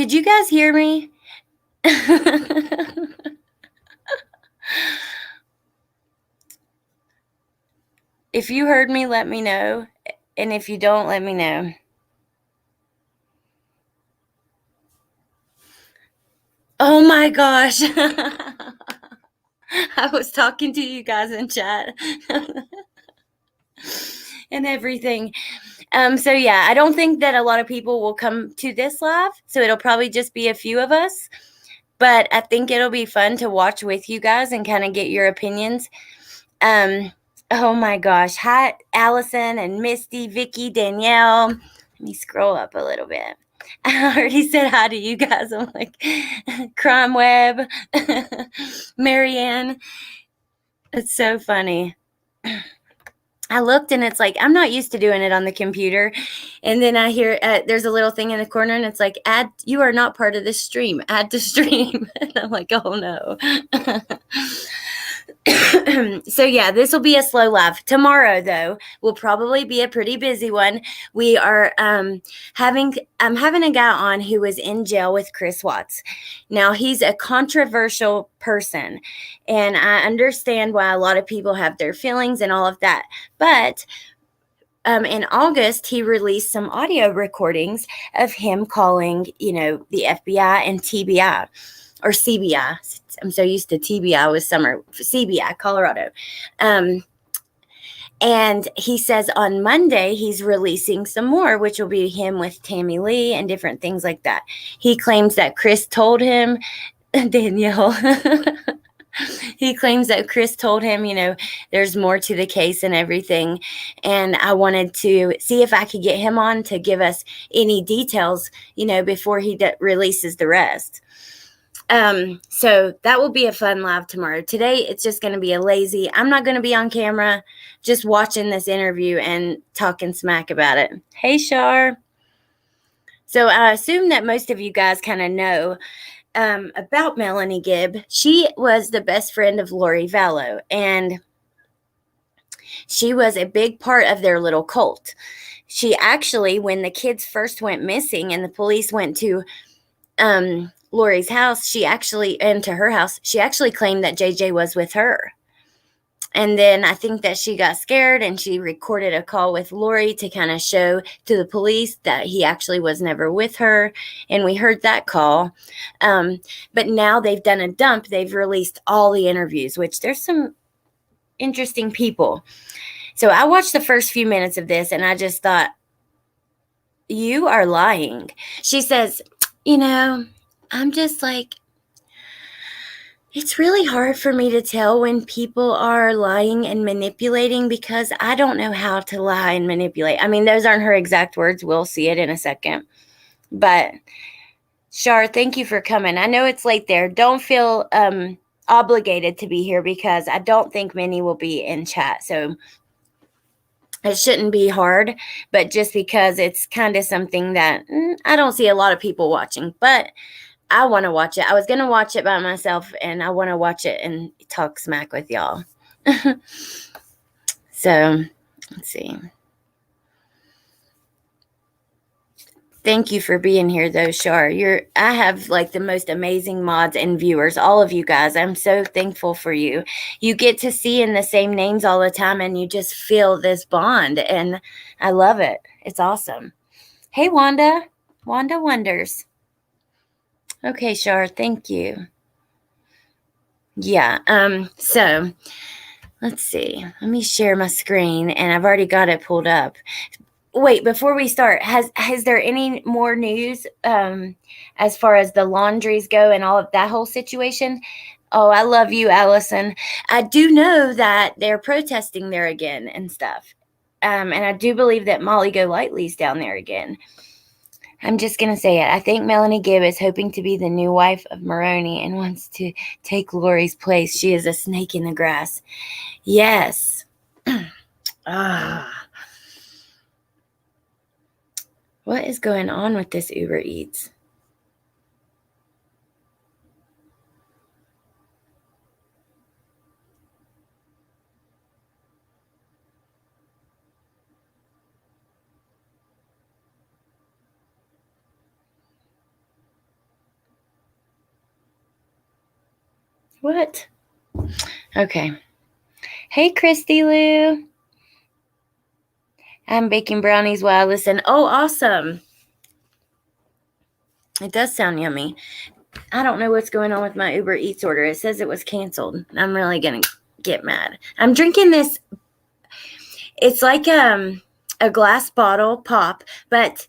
Could you guys hear me? If you heard me, let me know. And if you don't, let me know. Oh my gosh. I was talking to you guys in chat and everything. So yeah, I don't think that a lot of people will come to this live. So it'll probably just be a few of us. But I think it'll be fun to watch with you guys and kind of get your opinions. Oh my gosh. Hi, Allison and Misty, Vicky, Danielle. Let me scroll up a little bit. I already said hi to you guys. I'm like, Crime Web, Marianne. It's so funny. I looked and it's like, I'm not used to doing it on the computer. And then I hear there's a little thing in the corner and it's like, you are not part of this stream. Add to stream. And I'm like, oh no. So yeah, this will be a slow live. Tomorrow, though, will probably be a pretty busy one. We are having a guy on who was in jail with Chris Watts. Now, he's a controversial person, and I understand why a lot of people have their feelings and all of that. But in August, he released some audio recordings of him calling, the FBI and TBI or CBI. I'm so used to TBI with summer, CBI, Colorado. And he says on Monday, he's releasing some more, which will be him with Tammy Lee and different things like that. He claims that Chris told him, Danielle, he claims that Chris told him, there's more to the case and everything. And I wanted to see if I could get him on to give us any details, before he releases the rest. So that will be a fun live tomorrow. Today, it's just going to be a lazy, I'm not going to be on camera, just watching this interview and talking smack about it. Hey, Shar. So I assume that most of you guys kind of know about Melanie Gibb. She was the best friend of Lori Vallow, and she was a big part of their little cult. She actually, when the kids first went missing and the police went to Lori's house, and to her house, she actually claimed that JJ was with her. And then I think that she got scared and she recorded a call with Lori to kind of show to the police that he actually was never with her. And we heard that call. But now they've done a dump. They've released all the interviews, which there's some interesting people. So I watched the first few minutes of this and I just thought, you are lying. She says, I'm just like, it's really hard for me to tell when people are lying and manipulating because I don't know how to lie and manipulate. I mean, those aren't her exact words. We'll see it in a second. But, Shar, thank you for coming. I know it's late there. Don't feel obligated to be here because I don't think many will be in chat. So it shouldn't be hard, but just because it's kind of something that I don't see a lot of people watching. But I want to watch it. I was going to watch it by myself, and I want to watch it and talk smack with y'all. So, let's see. Thank you for being here, though, Shar. I have like the most amazing mods and viewers, all of you guys. I'm so thankful for you. You get to see in the same names all the time, and you just feel this bond, and I love it. It's awesome. Hey, Wanda. Wanda Wonders. Okay, Shar, thank you. Yeah, so let's see. Let me share my screen, and I've already got it pulled up. Wait, before we start, has there any more news as far as the laundries go and all of that whole situation? Oh, I love you, Allison. I do know that they're protesting there again and stuff. And I do believe that Molly Golightly's down there again. I'm just going to say it. I think Melanie Gibb is hoping to be the new wife of Maroney and wants to take Lori's place. She is a snake in the grass. Yes. What is going on with this Uber Eats? What? Okay. Hey, Christy Lou. I'm baking brownies while I listen. Oh, awesome. It does sound yummy. I don't know what's going on with my Uber Eats order. It says it was canceled. I'm really going to get mad. I'm drinking this. It's like a glass bottle pop, but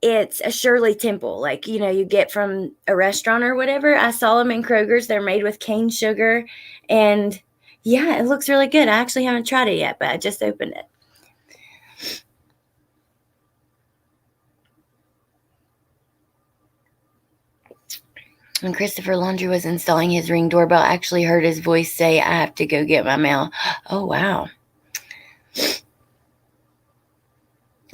it's a Shirley Temple, like, you get from a restaurant or whatever. I saw them in Kroger's. They're made with cane sugar. And yeah, it looks really good. I actually haven't tried it yet, but I just opened it. When Christopher Laundry was installing his Ring doorbell, I actually heard his voice say, I have to go get my mail. Oh, wow.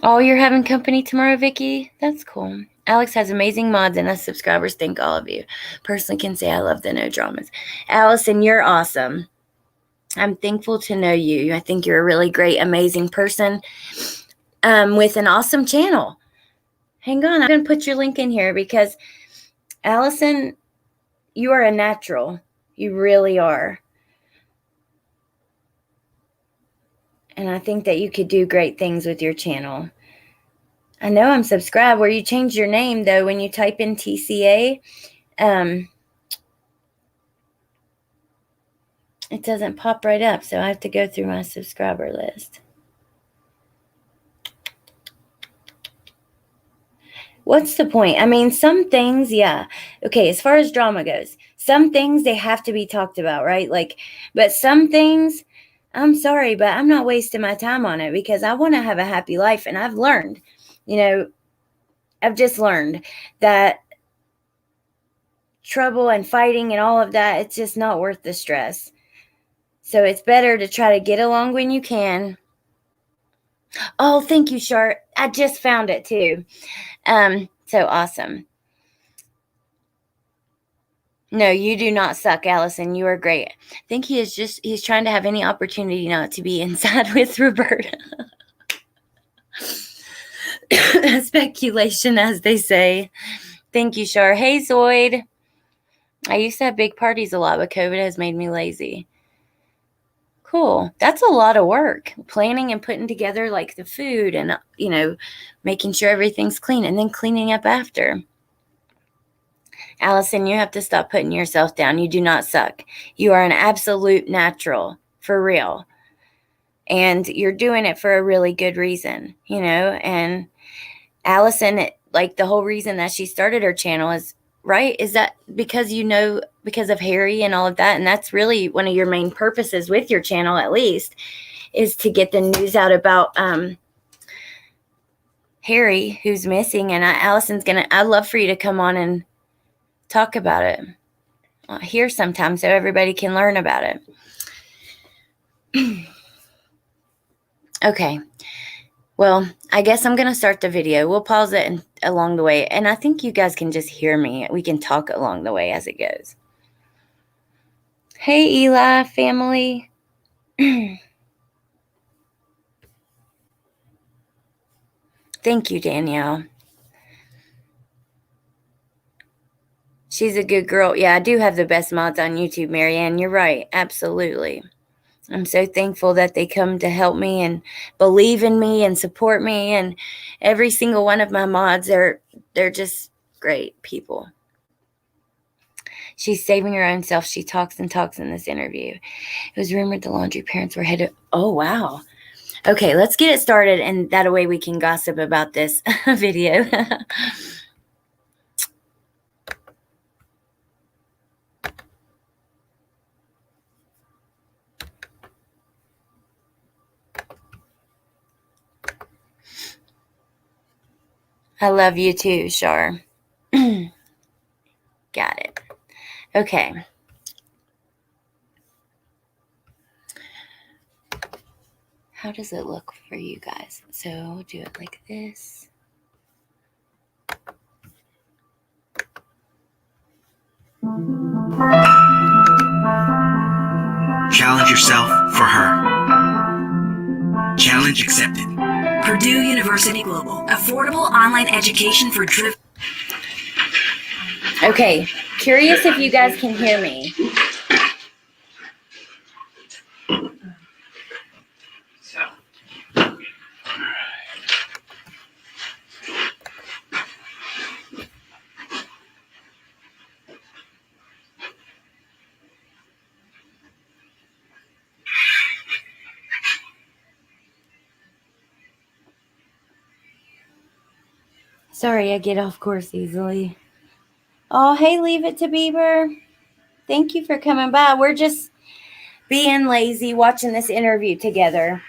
Oh, you're having company tomorrow, Vicky? That's cool. Alex has amazing mods and us subscribers. Thank all of you. Personally can say I love the no dramas. Allison, you're awesome. I'm thankful to know you. I think you're a really great, amazing person with an awesome channel. Hang on. I'm going to put your link in here because, Allison, you are a natural. You really are. And I think that you could do great things with your channel. I know I'm subscribed. Where you change your name, though, when you type in TCA, it doesn't pop right up. So I have to go through my subscriber list. What's the point? I mean, some things, yeah. Okay, as far as drama goes, some things they have to be talked about, right? But some things, I'm sorry, but I'm not wasting my time on it because I want to have a happy life. And I've learned, I've just learned that trouble and fighting and all of that, it's just not worth the stress. So it's better to try to get along when you can. Oh, thank you, Shart. I just found it too. So awesome. No, you do not suck, Allison. You are great. I think he's trying to have any opportunity not to be inside with Roberta. Speculation, as they say. Thank you, Shar. Hey, Zoid. I used to have big parties a lot, but COVID has made me lazy. Cool. That's a lot of work. Planning and putting together like the food and, making sure everything's clean and then cleaning up after. Allison, you have to stop putting yourself down. You do not suck. You are an absolute natural, for real. And you're doing it for a really good reason, and Allison, like the whole reason that she started her channel is that because because of Harry and all of that. And that's really one of your main purposes with your channel, at least, is to get the news out about Harry, who's missing. And I'd love for you to come on and talk about it here sometime so everybody can learn about it. Okay. Well, I guess I'm going to start the video. We'll pause it along the way. And I think you guys can just hear me. We can talk along the way as it goes. Hey, Eli family. Thank you, Danielle. She's a good girl. Yeah, I do have the best mods on YouTube, Marianne. You're right. Absolutely. I'm so thankful that they come to help me and believe in me and support me. And every single one of my mods, they're just great people. She's saving her own self. She talks and talks in this interview. It was rumored the Laundry parents were headed. Oh, wow. Okay, let's get it started. And that way we can gossip about this video. I love you too, Shar. Got it. Okay. How does it look for you guys? So do it like this. Challenge yourself for her. Challenge accepted. Purdue University Global. Affordable online education for Okay. Curious if you guys can hear me. Sorry, I get off course easily. Oh, hey, Leave It to Bieber. Thank you for coming by. We're just being lazy watching this interview together.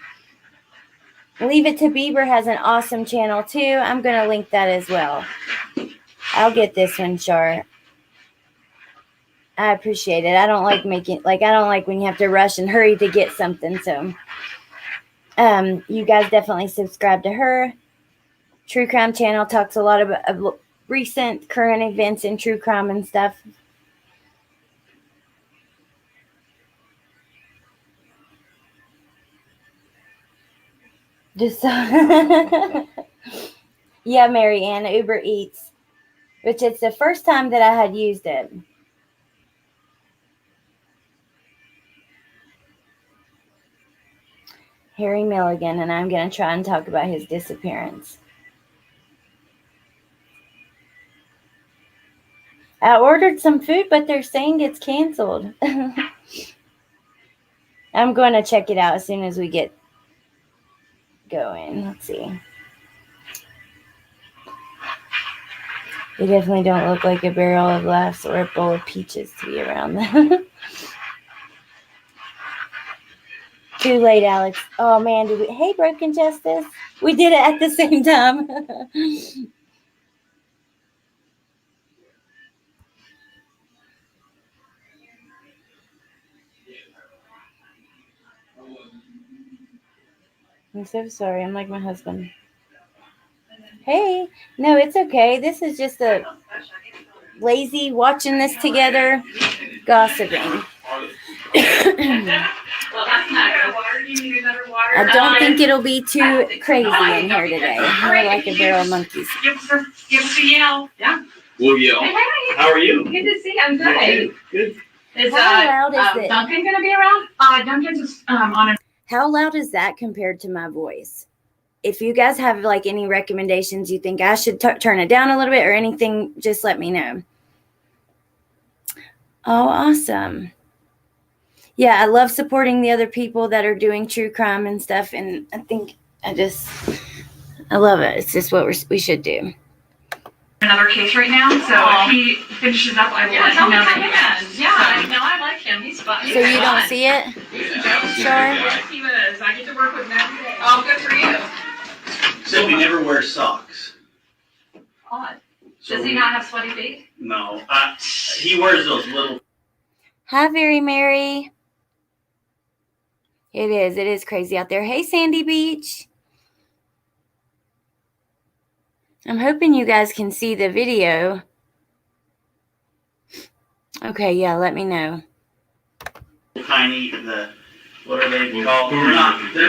Leave It to Bieber has an awesome channel too. I'm going to link that as well. I'll get this one, Char. I appreciate it. I don't like I don't like when you have to rush and hurry to get something. So, you guys definitely subscribe to her. True Crime Channel talks a lot about recent current events in true crime and stuff. Just yeah, Mary Ann, Uber Eats, which it's the first time that I had used it. Harry Milligan, and I'm going to try and talk about his disappearance. I ordered some food, but they're saying it's canceled. I'm going to check it out as soon as we get going. Let's see. They definitely don't look like a barrel of laughs or a bowl of peaches to be around them. Too late, Alex. Oh, man. Hey, Broken Justice. We did it at the same time. I'm so sorry. I'm like my husband. Hey. No, it's okay. This is just a lazy watching this together, gossiping. I don't think it'll be too crazy in here today. More like a barrel of monkeys. Give us a yell. Yeah. We'll yell. Hey, how are you? Good to see you. I'm good. Good. How loud is it? Duncan going to be around? Duncan's just on a... How loud is that compared to my voice? If you guys have like any recommendations you think I should turn it down a little bit or anything, just let me know. Oh, awesome. Yeah, I love supporting the other people that are doing true crime and stuff. And I think I love it. It's just what we should do. Another case right now, so if he finishes up, I will let him know that he is. Yeah, no, I like him. He's fun. So you don't see it? Sure. He was. I get to work with him every day. Oh, good for you. So he never wears socks. Odd. Does he not have sweaty feet? No. He wears those little... Hi, Very Merry. It is crazy out there. Hey, Sandy Beach. I'm hoping you guys can see the video. Okay, yeah, let me know. Tiny, what are they called? They're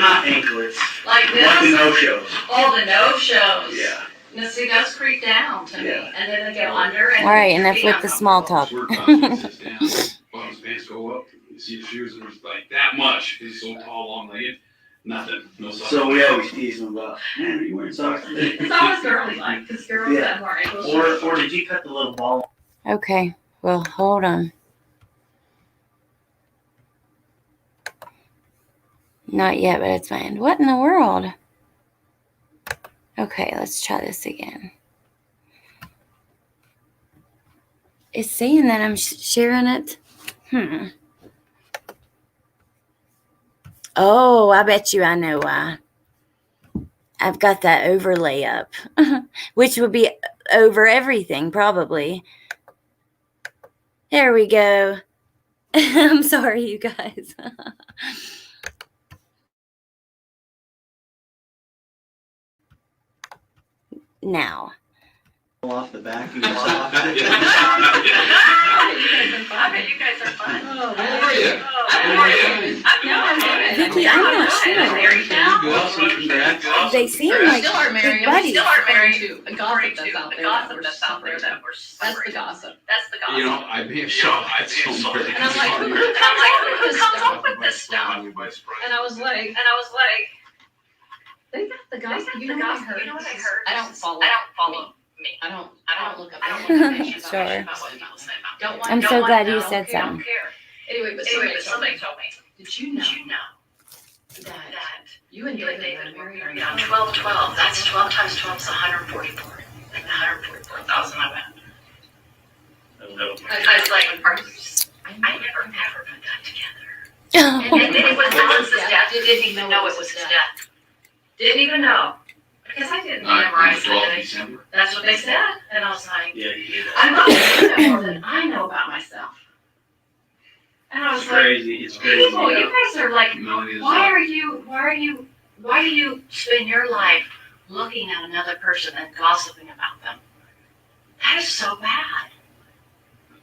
not anklets. Like this? Like the no-shows. Oh, the no-shows. Yeah. No, see, those creep down to me, and then they go under. And all right, enough with the small talk. Bottom's pants go up. You see the shoes are like that much. He's so tall, long-legged. Nothing. No socks. So we always tease him about, man, are you wearing socks today? It's always girly like, because girls have more ankle shoes. Or did you cut the little ball? Okay, well, hold on. Not yet, but it's fine. What in the world? Okay, let's try this again. It's saying that I'm sharing it. Oh, I bet you I know why. I've got that overlay up, which would be over everything, probably. There we go. I'm sorry, you guys. Now. Off the back. You can off I bet you guys are fun. How are you? Vicky, I'm not sure. They seem like still are married. good buddies. We still are married to a gossip that's out there. That's the gossip. That's the gossip. You know, I'd be shocked. And I'm like, who comes up with this stuff? And I was like, they got the gossip. You know what I heard? I don't follow me. I don't look up information about Sure. what people say about me. I'm so glad you said something. Anyway, but somebody told me. Did you know that you and David were married on 12/12? That's 12 times 12 is 144. And it was Alan's death. Didn't even know it was his death. Didn't even know. Because I didn't memorize On the 12th of it. December. That's what they said. And I was like, Yeah, he did. I'm not going to know more than I know about myself. And I was It's like, crazy. It's crazy. people, you guys are like, Melanie is why do you spend your life looking at another person and gossiping about them? That is so bad.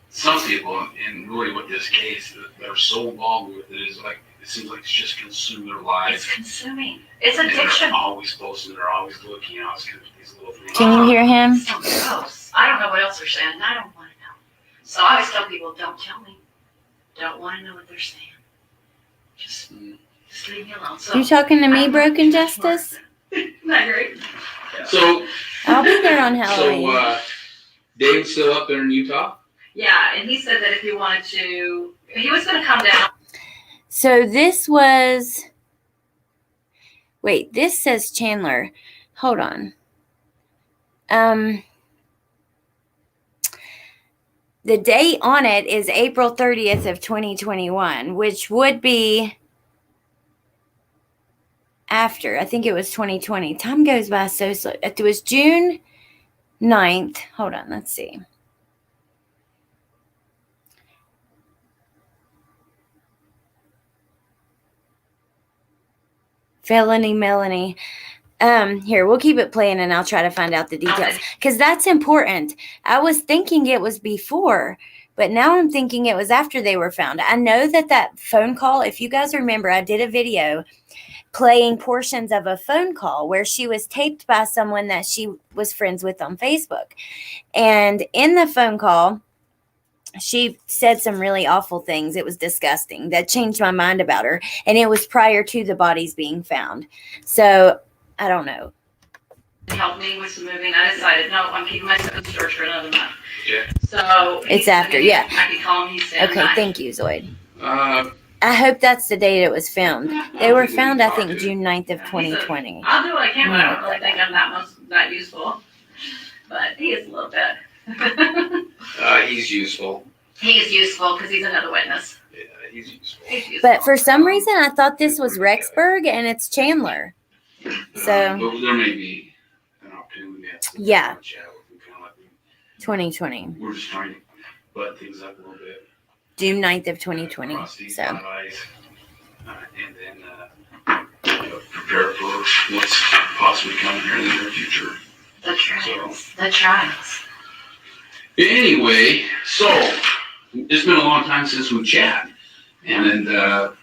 some people, and really with this case, they're so involved with it, is like, it seems like it's just consumed their lives. It's consuming. It's And addiction. they're always posting, they're always looking, always kind of these little things. Can you hear him? So gross. I don't know what else they're saying. I don't want to know. So I always tell people, don't tell me. Don't want to know what they're saying. Just leave me alone. So You talking to me, I'm Broken not sure. Justice? Isn't that great? So, I'll be there on Halloween. so, Dave's still up there in Utah? Yeah, and he said that if he wanted to, he was going to come down. So this was. Wait, this says Chandler. Hold on. The date on it is April 30th of 2021, which would be after. I think it was 2020. Time goes by so slow. It was June 9th. Hold on, let's see. Felony Melanie. Here, we'll keep it playing and I'll try to find out the details because that's important. I was thinking it was before, but now I'm thinking it was after they were found. I know that phone call, if you guys remember, I did a video playing portions of a phone call where she was taped by someone that she was friends with on Facebook. And in the phone call, she said some really awful things. It was disgusting. That changed my mind about her. And it was prior to the bodies being found. So I don't know. Help me with some moving. I decided, no, I'm keeping myself in storage for another month. Yeah. So It's after, yeah. I can call him. He's standing Okay, by. thank you, Zoid. Uh, I hope that's the date it was filmed. They were found, I think, Okay. June 9th of Yeah, 2020. I'll do what I can, but I don't really think I'm that useful. But he is a little bit. he's useful. He is useful because he's another witness. Yeah, he's useful. He's useful. But for some reason, I thought this was Rexburg and it's Chandler. So- But there may be an opportunity. Yeah. Chat with him, kind of like 2020. we're just trying to butt things up a little bit. June 9th of 2020. Cross these So eyes, and then prepare for what's possibly coming here in the near future. The trials. The trials. Anyway, so it's been a long time since we chatted, and then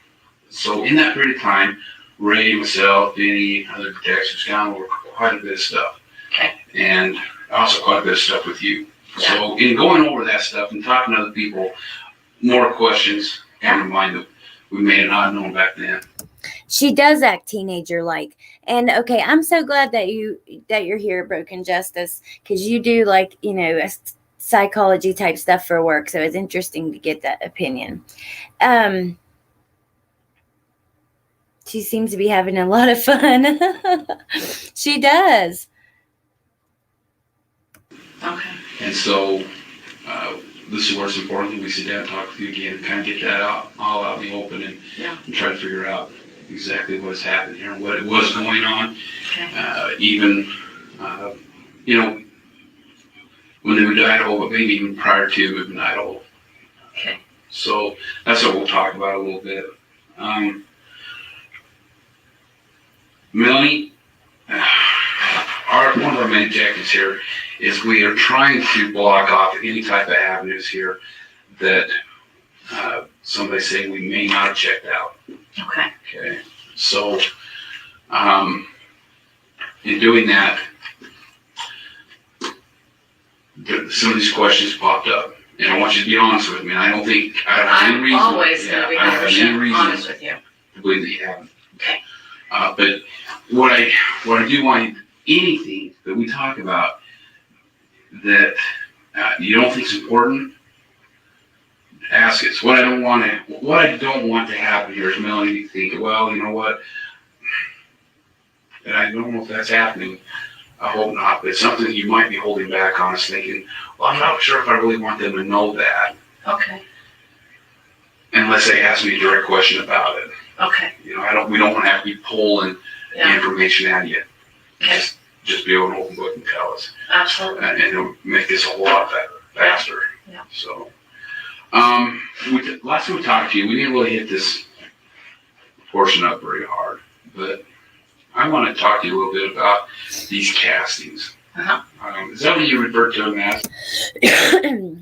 so in that period of time, Ray, myself, Benny, other detectives gone over quite a bit of stuff. Okay. And also quite a bit of stuff with you. So in going over that stuff and talking to other people, more questions come to mind that we may have not known back then. she does act teenager like. And okay, I'm so glad that you're here, Broken Justice, because you do like, psychology type stuff for work. So it's interesting to get that opinion. She seems to be having a lot of fun. She does. Okay. And so this is where it's important. We sit down and talk with you again and kind of get that all out in the open and try to figure out exactly what's happened here and what it was going on. Okay. Even, when they moved to Idaho, but maybe even prior to moving to Idaho. Okay. So that's what we'll talk about a little bit. Melanie, one of our main objectives here is we are trying to block off any type of avenues here that somebody saying we may not have checked out. Okay. Okay. So, in doing that, some of these questions popped up, and I want you to be honest with me. I don't have any reason. I'm always going to be I don't have any 100% reason honest with you. to believe that you haven't. Okay. But what I do want, anything that we talk about that you don't think is important, ask us. What I don't want to happen here is Melanie think, well, you know what? And I don't know if that's happening. I hope not, but it's something that you might be holding back on us thinking, well, I'm not sure if I really want them to know that. Okay. unless they ask me a direct question about it. Okay. We don't want to have to be pulling Yeah. information at you. Okay. Just be able to open book and tell us. Absolutely. And it'll make this a whole lot faster. Yeah. So, last time we talked to you, we didn't really hit this portion up very hard, but I want to talk to you a little bit about these castings. Uh-huh. Is that what you referred to them as?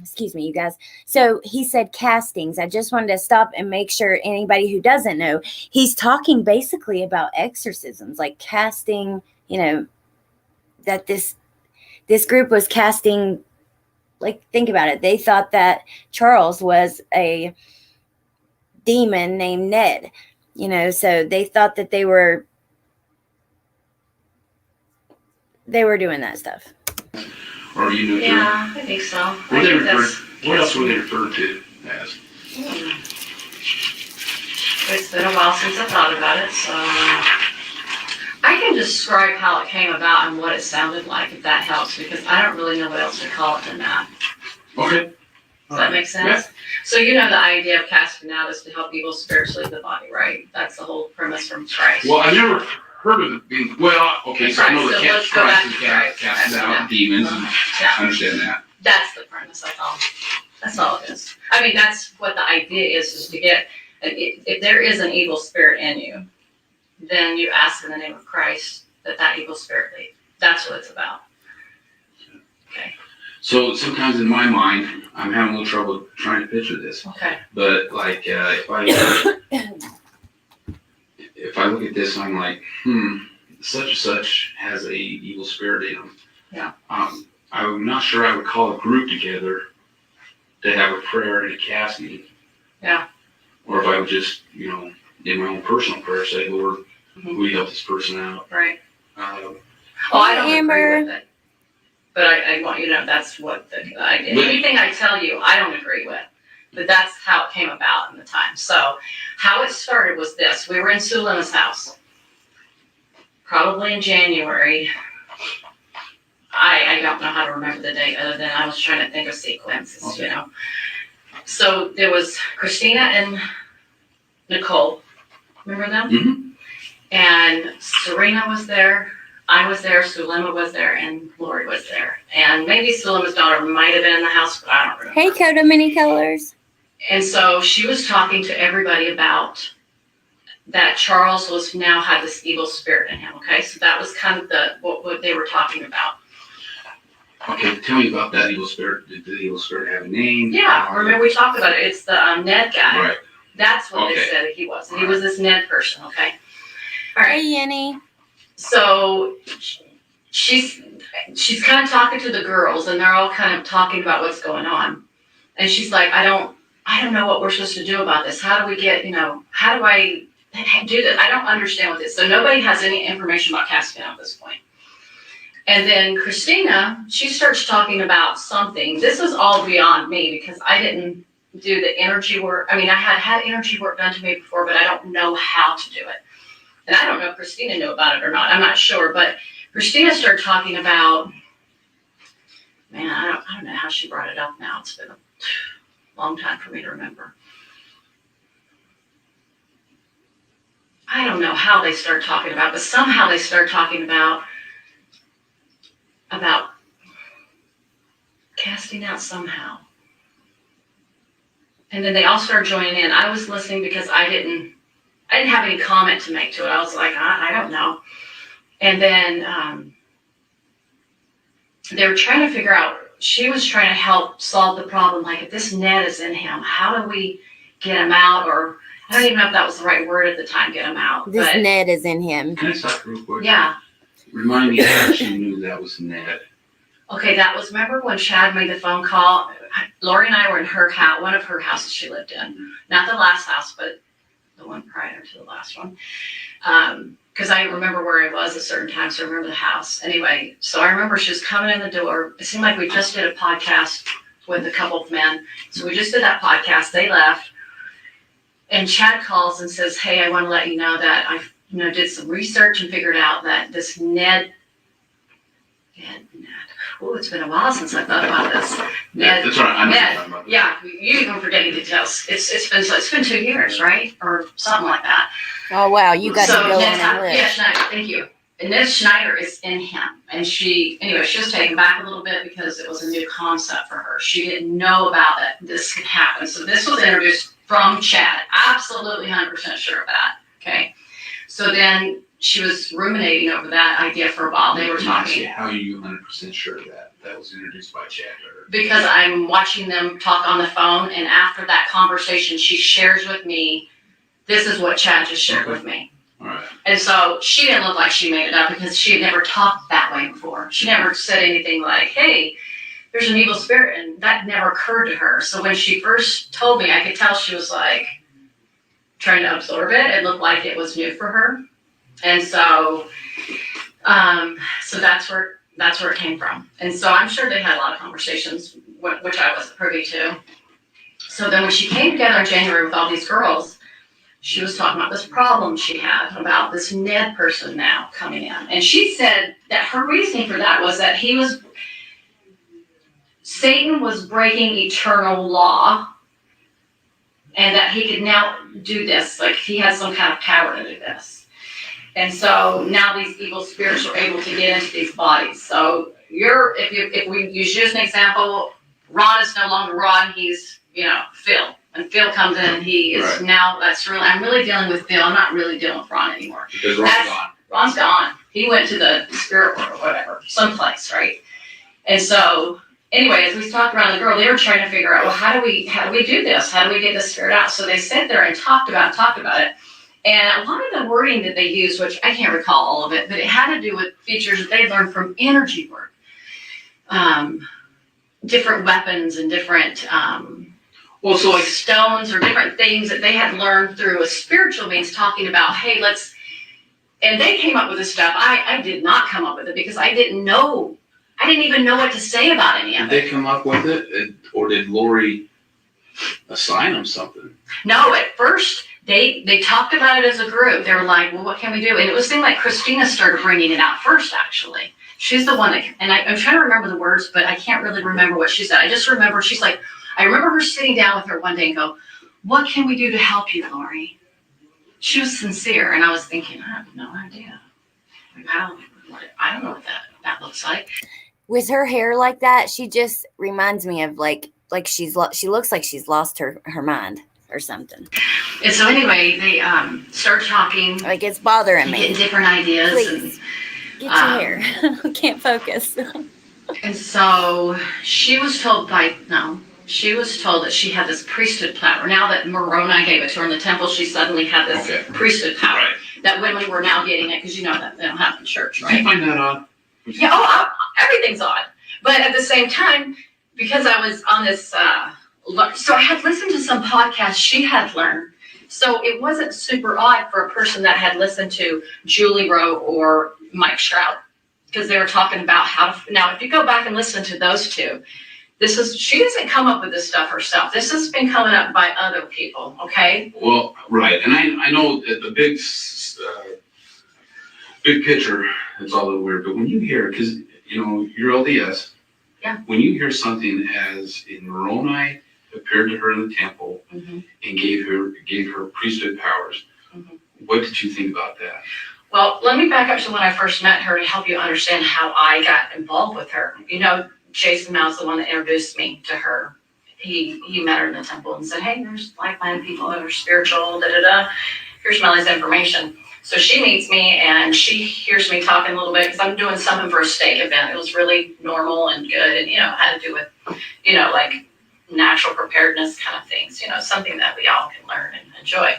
Excuse me, you guys. So he said castings. I just wanted to stop and make sure anybody who doesn't know, he's talking basically about exorcisms, like casting, that this group was casting, like, think about it. They thought that Charles was a demon named Ned, so they thought that they were doing that stuff. Or you know? Yeah, I think so. What else were they referred to as? It's been a while since I thought about it, so I can describe how it came about and what it sounded like, if that helps, because I don't really know what else to call it than that. Okay. Does that make sense? Yeah. So the idea of casting out is to help evil spirits leave the body, right? That's the whole premise from Christ. Well, I've never heard of it being, okay, so I know Right, the so let's go back Christ to is Christ. casting out demons, and Yeah. I understand that. That's the premise, that's all it is. I mean, that's what the idea is to get, if there is an evil spirit in you, then you ask in the name of Christ that evil spirit leave. That's what it's about. Okay. So sometimes in my mind, I'm having a little trouble trying to picture this. Okay. But like, if I look at this, I'm like, such and such has a evil spirit in them. Yeah. I'm not sure I would call a group together to have a prayer and a casting. Yeah. Or if I would just, in my own personal prayer, say, Lord, Mhm. will you help this person out? Right. Um, I don't Amber. agree with it. But I want you to know that's what the idea. Anything I tell you, I don't agree with. But that's how it came about in the time. So how it started was this. We were in Sulima's house. Probably in January. I don't know how to remember the date other than I was trying to think of sequences, Okay. So there was Christina and Nicole. Remember them? Mhm. And Serena was there. I was there, Sulima was there, and Lori was there. And maybe Sulima's daughter might have been in the house, but I don't remember. Hey, Coda Mini Colors. And so she was talking to everybody about that Charles now had this evil spirit in him, okay? So that was kind of what they were talking about. Okay, tell me about that evil spirit. Did the evil spirit have a name? Yeah, remember we talked about it. It's the Ned guy. Right. That's what they Okay. said he was. And he was this Ned person, okay? All right. Hey, Yenny. So she's kind of talking to the girls, and they're all kind of talking about what's going on. And she's like, I don't know what we're supposed to do about this. How do we get, how do I do this? I don't understand what this is. So nobody has any information about casting out at this point. And then Christina, she starts talking about something. This was all beyond me because I didn't do the energy work. I mean, I had energy work done to me before, but I don't know how to do it. And I don't know if Christina knew about it or not. I'm not sure. But Christina started talking about, man, I don't know how she brought it up now. It's been a long time for me to remember. I don't know how they start talking about, but somehow they start talking about casting out somehow. And then they all started joining in. I was listening because I didn't have any comment to make to it. I was like, I don't know. And then they were trying to figure out, she was trying to help solve the problem. Like, if this Ned is in him, how do we get him out? Or I don't even know if that was the right word at the time, get him out. This but, Ned is in him. Can I stop real quick? yeah. Remind me how she knew that was Ned. Okay, that was, remember when Chad made the phone call? Lori and I were in her house, one of her houses she lived in. Not the last house, but the one prior to the last one. Because I remember where I was at certain times, so I remember the house. Anyway, so I remember she was coming in the door. It seemed like we just did a podcast with a couple of men. So we just did that podcast. They left. And Chad calls and says, hey, I want to let you know that I did some research and figured out that this Ned oh, it's been a while since I thought about this. Yeah, that's right. I'm Ned, talking about. yeah, you even forgetting details. It's been 2 years, right? Or something like that. Oh wow, you got So to go in Ned, and yeah, look. Schneider, thank you. And Ned Schneider is in him. And she was taken back a little bit because it was a new concept for her. She didn't know about that this could happen. So this was introduced from Chad. Absolutely 100% sure of that. Okay. So then she was ruminating over that idea for a while. They were talking. How are you 100% sure that was introduced by Chad? Because I'm watching them talk on the phone, and after that conversation, she shares with me, this is what Chad just shared with me. All right. And so she didn't look like she made it up because she had never talked that way before. She never said anything like, hey, there's an evil spirit, and that never occurred to her. So when she first told me, I could tell she was like trying to absorb it. It looked like it was new for her. And so so that's where it came from. And so I'm sure they had a lot of conversations, which I wasn't privy to. So then when she came together in January with all these girls, she was talking about this problem she had about this Ned person now coming in. And she said that her reasoning for that was that Satan was breaking eternal law, and that he could now do this, like he had some kind of power to do this. And so now these evil spirits are able to get into these bodies. So if we use you as an example, Ron is no longer Ron, he's, Phil. And Phil comes in and he is right. Now I'm really dealing with Phil. I'm not really dealing with Ron anymore. Because Ron's gone. Ron's gone. He went to the spirit world or whatever, someplace, right? And so anyway, as we talked around the girl, they were trying to figure out, well, how do we do this? How do we get the spirit out? So they sat there and talked about it. And a lot of the wording that they used, which I can't recall all of it, but it had to do with features that they learned from energy work. Different weapons and different stones or different things that they had learned through a spiritual means, talking about, hey, and they came up with this stuff. I did not come up with it because I didn't even know what to say about any of it. Did they come up with it, or did Lori assign them something? No, at first they talked about it as a group. They were like, well, what can we do? And it seemed like Christina started bringing it out first, actually. She's the one and I'm trying to remember the words, but I can't really remember what she said. I just remember I remember her sitting down with her one day and go, what can we do to help you, Lori? She was sincere, and I was thinking, I have no idea. I don't know what that looks like. With her hair like that, she just reminds me of like she looks like she's lost her mind or something. And so anyway, they start talking. Like it's bothering me. Getting different ideas. Please, get your hair. Can't focus. And so she was told that she had this priesthood power. Now that Moroni gave it to her in the temple, she suddenly had this priesthood power. Right. That women were now getting it, because that they don't have in church, right? Did you find that odd? Yeah, everything's odd. But at the same time, because I was on this, so I had listened to some podcasts she had learned. So it wasn't super odd for a person that had listened to Julie Rowe or Mike Stroud, because they were talking about now if you go back and listen to those two, she doesn't come up with this stuff herself. This has been coming up by other people, okay? Well, right. And I know that the big picture, it's all a little weird, but when you hear, because, you're LDS. Yeah. When you hear something as in Moroni appeared to her in the temple and gave her priesthood powers, what did you think about that? Well, let me back up to when I first met her to help you understand how I got involved with her. Jason Mou's the one that introduced me to her. He met her in the temple and said, hey, there's like-minded people that are spiritual, Here's Melanie's information. So she meets me and she hears me talking a little bit, because I'm doing something for a stake event. It was really normal and good, and, had to do with, like natural preparedness kind of things, something that we all can learn and enjoy.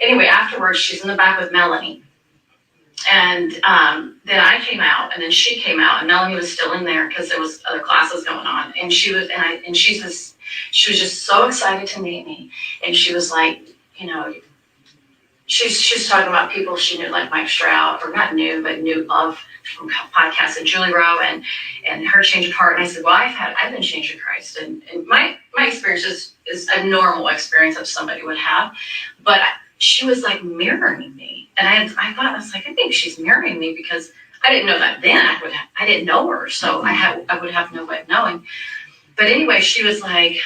Anyway, afterwards, she's in the back with Melanie. And then I came out, and then she came out, and Melanie was still in there because there was other classes going on. And she was just so excited to meet me. And she was like, she's talking about people she knew, like Mike Stroud, or not knew, but knew of from podcasts, and Julie Rowe and her change of heart. And I said, well, I've been changed to Christ, and my experience is a normal experience that somebody would have, but she was like mirroring me. And I thought, I was like, I think she's mirroring me, because I didn't know that then. I didn't know her, so I would have no way of knowing. But anyway, she was like,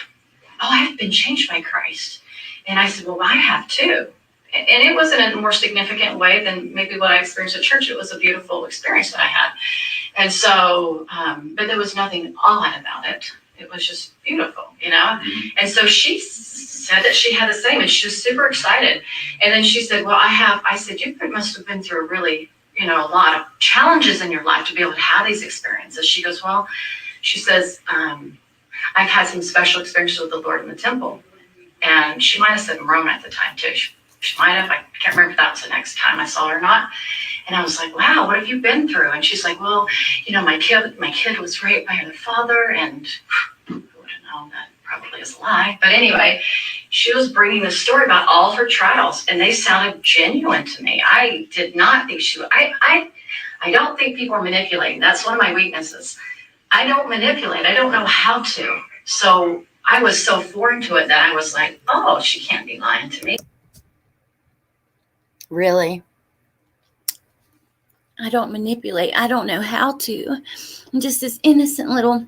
"Oh, I have been changed by Christ," and I said, "Well, I have too." And it wasn't in a more significant way than maybe what I experienced at church. It was a beautiful experience that I had. And so, but there was nothing odd about it. It was just beautiful, you know? Mm-hmm. And so she said that she had the same, and she was super excited. And then she said, well, I said, you must have been through a really, you know, a lot of challenges in your life to be able to have these experiences. She goes, well, she says, I've had some special experiences with the Lord in the temple. And she might have said Moroni at the time too. She might have, I can't remember if that was the next time I saw her or not. And I was like, wow, what have you been through? And she's like, well, you know, my kid was raped by her father, and who would have known that probably is a lie. But anyway, she was bringing the story about all her trials, and they sounded genuine to me. I did not think she would. I don't think people are manipulating. That's one of my weaknesses. I don't manipulate. I don't know how to. So I was so foreign to it that I was like, oh, she can't be lying to me. Really? I don't manipulate. I don't know how to. I'm just this innocent little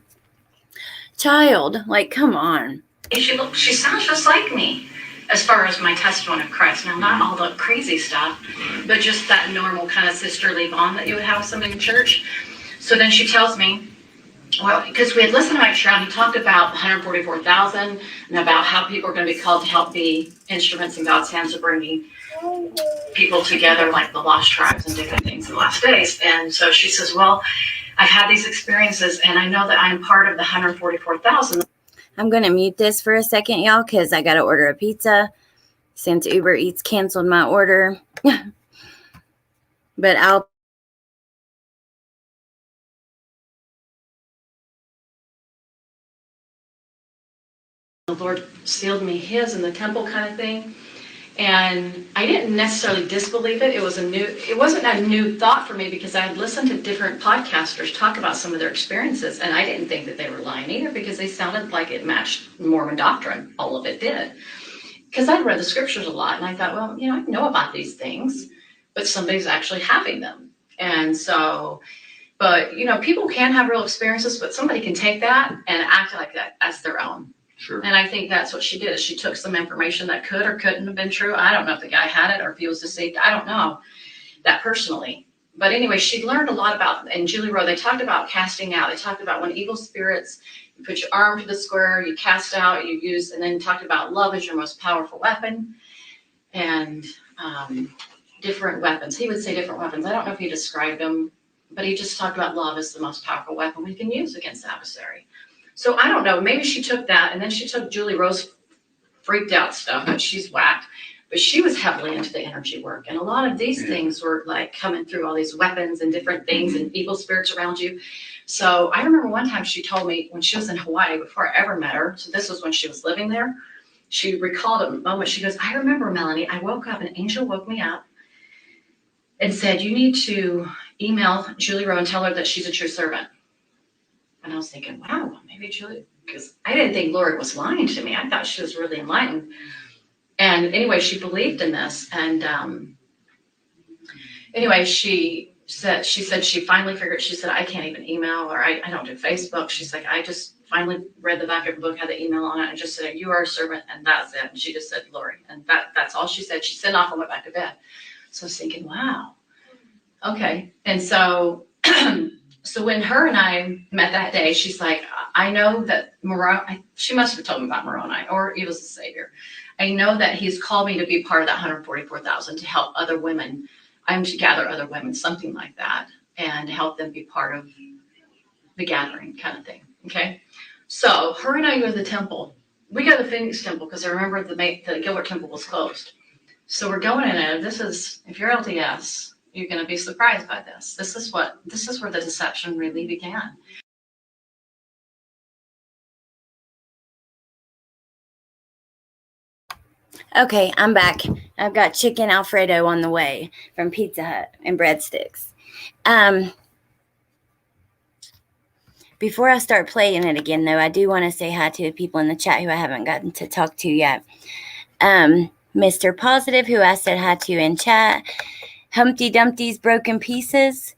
child. Like, come on. She sounds just like me as far as my testimony of Christ. Now, not all the crazy stuff, but just that normal kind of sisterly bond that you would have with somebody in church. So then she tells me, well, because we had listened to Mike Stroud, he talked about 144,000 and about how people are going to be called to help be instruments in God's hands of bringing people together, like the lost tribes and different things in the last days. And so she says, well, I've had these experiences, and I know that I'm part of the 144,000. I'm going to mute this for a second, y'all, because I got to order a pizza since Uber Eats canceled my order. But I'll The Lord sealed me his in the temple kind of thing. And I didn't necessarily disbelieve it. It wasn't a new thought for me, because I had listened to different podcasters talk about some of their experiences, and I didn't think that they were lying either, because they sounded like it matched Mormon doctrine. All of it did. Because I'd read the scriptures a lot, and I thought, well, you know, I know about these things, but somebody's actually having them. And so, but, you know, people can have real experiences, but somebody can take that and act like that as their own. Sure. And I think that's what she did, is she took some information that could or couldn't have been true. I don't know if the guy had it or if he was deceived. I don't know that personally. But anyway, she learned a lot about, and Julie Rowe, they talked about casting out. They talked about when evil spirits, you put your arm to the square, you cast out, you use, and then talked about love as your most powerful weapon, and different weapons. He would say different weapons. I don't know if he described them, but he just talked about love as the most powerful weapon we can use against the adversary. So I don't know, maybe she took that, and then she took Julie Rowe's freaked out stuff, but she's whacked. But she was heavily into the energy work. And a lot of these things were like coming through, all these weapons and different things and evil spirits around you. So I remember one time she told me when she was in Hawaii, before I ever met her, so this was when she was living there, she recalled a moment. She goes, I remember, Melanie, I woke up, an angel woke me up and said, you need to email Julie Rowe and tell her that she's a true servant. And I was thinking, wow, maybe Julie, because I didn't think Lord was lying to me. I thought she was really enlightened. And anyway, she believed in this. And anyway, she said she finally figured, she said, I can't even email, or I don't do Facebook. She's like, I just finally read the back of the book, had the email on it, and just said, you are a servant, and that's it. And she just said, Lori. And that's all she said. She sent off and went back to bed. So I was thinking, wow. Okay. And so so when her and I met that day, she's like, I know that Moroni, she must have told me about Moroni, or he was the savior. I know that he's called me to be part of that 144,000 to help other women. I'm to gather other women, something like that, and help them be part of the gathering kind of thing. Okay. So her and I go to the temple. We go to the Phoenix temple because I remember the Gilbert temple was closed. So we're going in there. This is, if you're LDS, you're going to be surprised by this. This is where the deception really began. Okay, I'm back. I've got chicken Alfredo on the way from Pizza Hut and breadsticks. Before I start playing it again, though, I do want to say hi to the people in the chat who I haven't gotten to talk to yet. Mr. Positive, who I said hi to in chat. Humpty Dumpty's Broken Pieces.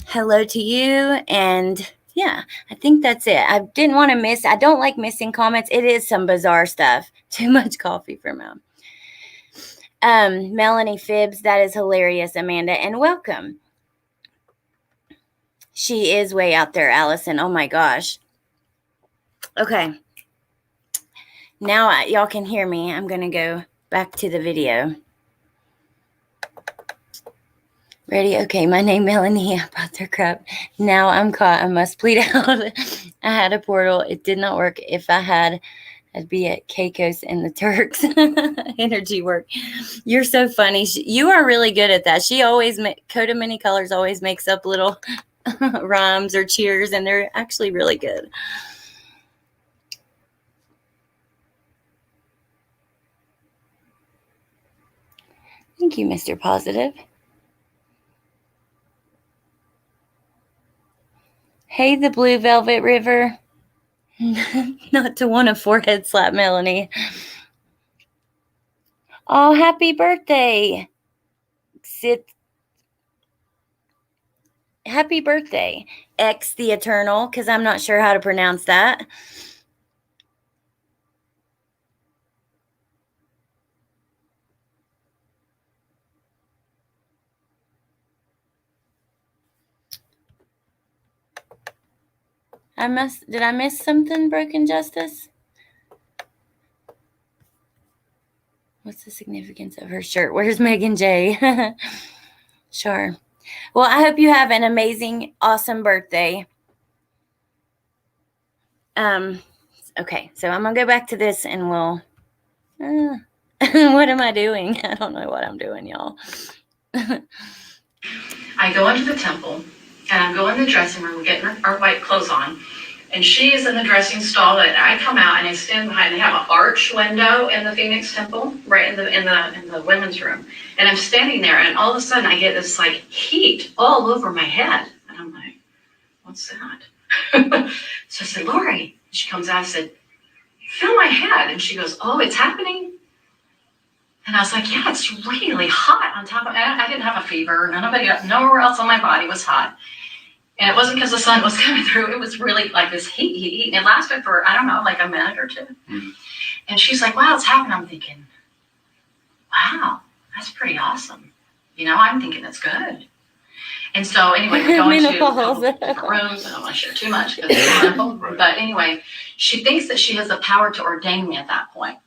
hello to you. And yeah, I think that's it. I didn't want to miss. I don't like missing comments. It is some bizarre stuff. Too much coffee for Mom. Melanie Gibb, that is hilarious, Amanda, and welcome. She is way out there, Allison. Oh my gosh. Okay. Now y'all can hear me. I'm going to go back to the video. Ready? Okay, my name Melanie. I brought their crap. Now I'm caught. I must plead out. I had a portal. It did not work. If I had, I'd be at Keiko's and the Turks. Energy work. You're so funny. You are really good at that. She always, Coda Many Colors always makes up little rhymes or cheers, and they're actually really good. Thank you, Mr. Positive. Hey, the Blue Velvet River. Not to want a forehead slap, Melanie. Oh, happy birthday. Happy birthday, X the Eternal, because I'm not sure how to pronounce that. Did I miss something, Broken Justice? What's the significance of her shirt? Where's Megan J? Sure. Well, I hope you have an amazing, awesome birthday. Okay, so I'm going to go back to this and we'll... what am I doing? I don't know what I'm doing, y'all. I go into the temple, and I'm going in the dressing room, we're getting our white clothes on, and she is in the dressing stall, and I come out and I stand behind. They have an arch window in the Phoenix Temple, right in the women's room, and I'm standing there, and all of a sudden I get this like heat all over my head, and I'm like, "What's that?" So I said, "Lori," she comes out. I said, "Feel my head," and she goes, "Oh, it's happening." And I was like, yeah, it's really hot on top of it. I didn't have a fever. Nowhere else on my body was hot. And it wasn't because the sun was coming through. It was really like this heat. And it lasted for, I don't know, like a minute or two. Mm-hmm. And she's like, wow, it's happening. I'm thinking, wow, that's pretty awesome. You know, I'm thinking that's good. And so anyway, we're going to a couple different rooms. I don't want to share too much because it's wonderful. Right. But anyway, she thinks that she has the power to ordain me at that point.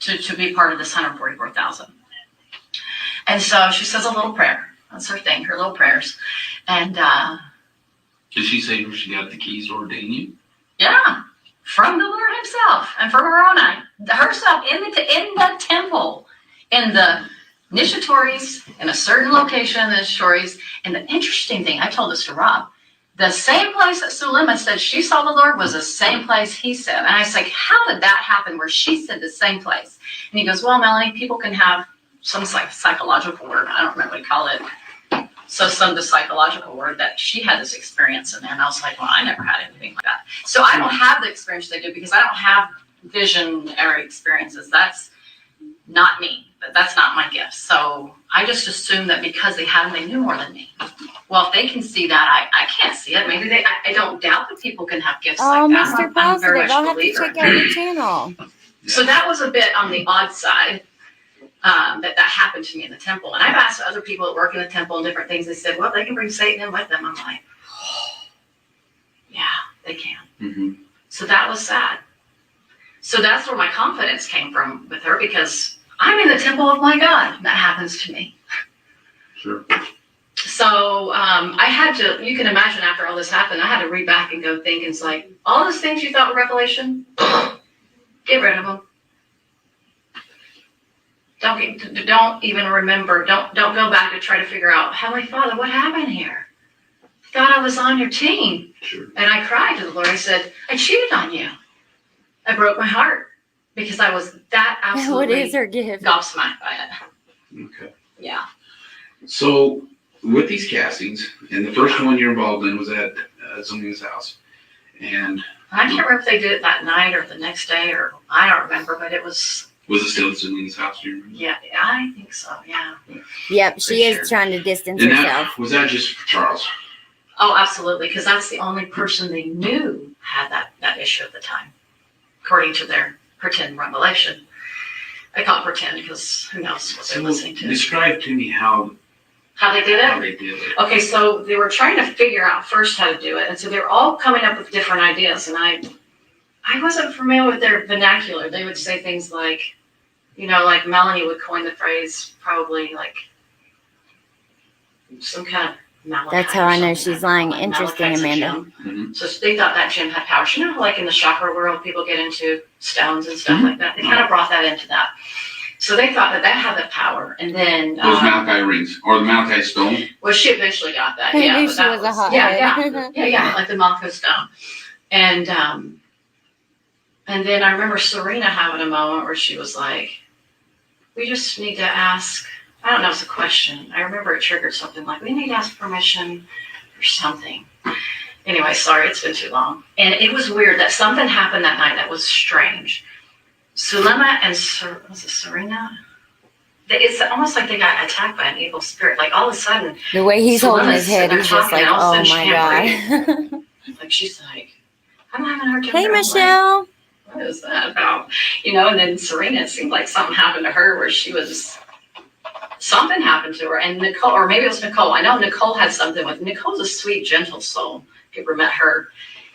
To be part of this 144,000. And so she says a little prayer. That's her thing, her little prayers. And did she say where she got the keys to ordain you? Yeah, from the Lord himself and from her own eye. Herself in the temple, in the initiatories, in a certain location in the initiatories. And the interesting thing, I told this to Rob, the same place that Sulema said she saw the Lord was the same place he said. And I was like, how did that happen where she said the same place? And he goes, well, Melanie, people can have some psychological word. I don't remember what to call it. So the psychological word that she had this experience in there. And I was like, well, I never had anything like that. So I don't have the experience they do because I don't have visionary experiences. That's not me. That's not my gift. So I just assumed that because they had them, they knew more than me. Well, if they can see that, I can't see it. Maybe I don't doubt that people can have gifts like that. Mr. Positive, I'll have to check out your channel. So that was a bit on the odd side that happened to me in the temple. And I've asked other people that work in the temple and different things. They said, well, they can bring Satan in with them. I'm like, oh, yeah, they can. Mm-hmm. So that was sad. So that's where my confidence came from with her because I'm in the temple of my God. That happens to me. Sure. So I had to, you can imagine after all this happened, I had to read back and go think, and it's like, all those things you thought were revelation, get rid of them. Don't even remember. Don't go back to try to figure out, Heavenly Father, what happened here? I thought I was on your team. Sure. And I cried to the Lord. I said, I cheated on you. I broke my heart because I was that absolutely what is her gift? Gobsmacked by it. Okay. Yeah. So with these castings, and the first one you're involved in was at somebody's house, and I can't remember if they did it that night or the next day, or I don't remember, but it was Was it still Selena's house? Do you remember? Yeah, I think so, yeah. Yep, she For sure. is trying to distance And herself. was that just for Charles? Oh, absolutely, because that's the only person they knew had that issue at the time, according to their pretend revelation. I call it pretend because who knows what they're listening to. Describe to me how How they did how it? they did it. Okay, so they were trying to figure out first how to do it, and so they were all coming up with different ideas, and I wasn't familiar with their vernacular. They would say things like, like Melanie would coin the phrase, probably like some kind of Malachite. That's how I know or something. she's lying. Like Interesting, Malachite's a Amanda. gem. So they thought that gem had power. So you know how like in the chakra world people get into stones and stuff like that? They kind of brought that into that. So they thought that had the power. And then Those Malachi rings or the Malachi stone. well, she eventually got that. I Yeah, knew but she that was a hot yeah, like the Malachite stone. And then I remember Serena having a moment where she was like, we just need to ask, I don't know, it's a question. I remember it triggered something like, we need to ask permission for something. Anyway, sorry, it's been too long. And it was weird that something happened that night that was strange. Sulema and was it Serena? It's almost like they got attacked by an evil spirit. Like all of a sudden, The way he's holding his head, they're he's just talking, like, and all of a oh sudden my God. like she's like, I'm having a hard time. Hey, I'm like, Michelle. what is that about? And then Serena, it seemed like something happened to her where something happened to her. And Nicole, or maybe it was Nicole. I know Nicole had something with, Nicole's a sweet, gentle soul. If you ever met her.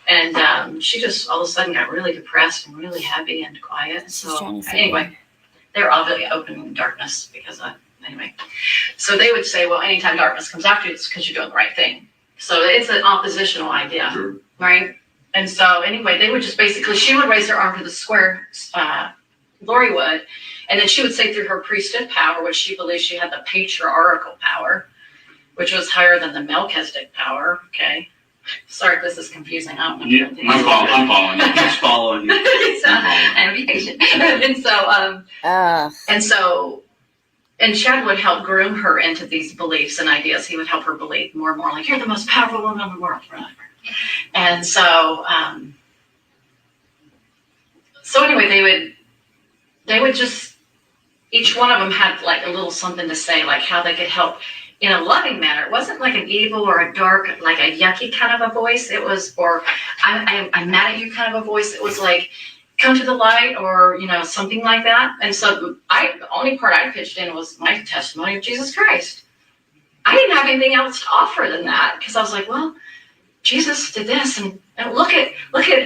And she just all of a sudden got really depressed and really heavy and quiet. So anyway, they were obviously open in darkness anyway. So they would say, well, anytime darkness comes after you, it's because you're doing the right thing. So it's an oppositional idea, Sure. right? And so anyway, they would just basically, she would raise her arm to the square, Lori would, and then she would say through her priesthood power, which she believed she had the patriarchal power, which was higher than the Melchizedek power, okay? Sorry if this is confusing. I don't know. Yeah, I'm following you. He's following you. I'm patient. And Chad would help groom her into these beliefs and ideas. He would help her believe more and more, like, you're the most powerful woman in the world, whatever. And so anyway, they would just, each one of them had like a little something to say, like how they could help in a loving manner. It wasn't like an evil or a dark, like a yucky kind of a voice. It was, or I'm mad at you kind of a voice. It was like, come to the light, or, something like that. And so the only part I pitched in was my testimony of Jesus Christ. I didn't have anything else to offer than that, because I was like, well, Jesus did this, and look at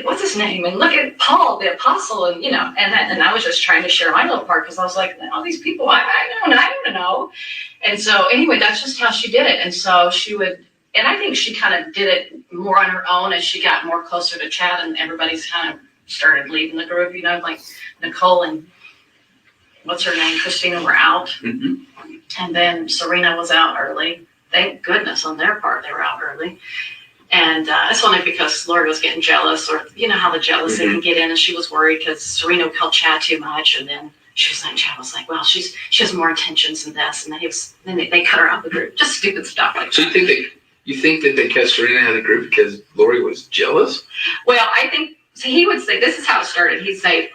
what's his name, and look at Paul the apostle, and and I was just trying to share my little part, because I was like, all these people I know and I don't know. And so anyway, that's just how she did it. And so she would, and I think she kind of did it more on her own as she got more closer to Chad, and everybody's kind of started leaving the group, like Nicole and what's her name, Christina were out. Mm-hmm. And then Serena was out early. Thank goodness on their part they were out early. And it's only because Lori was getting jealous, or how the jealousy can get in, and she was worried because Serena would call Chad too much, and then Chad was like, well, she has more intentions than this, and then they cut her out of the group. Just stupid stuff like So that. you think that they cut Serena out of the group because Lori was jealous? Well, I think he would say, this is how it started. He'd say,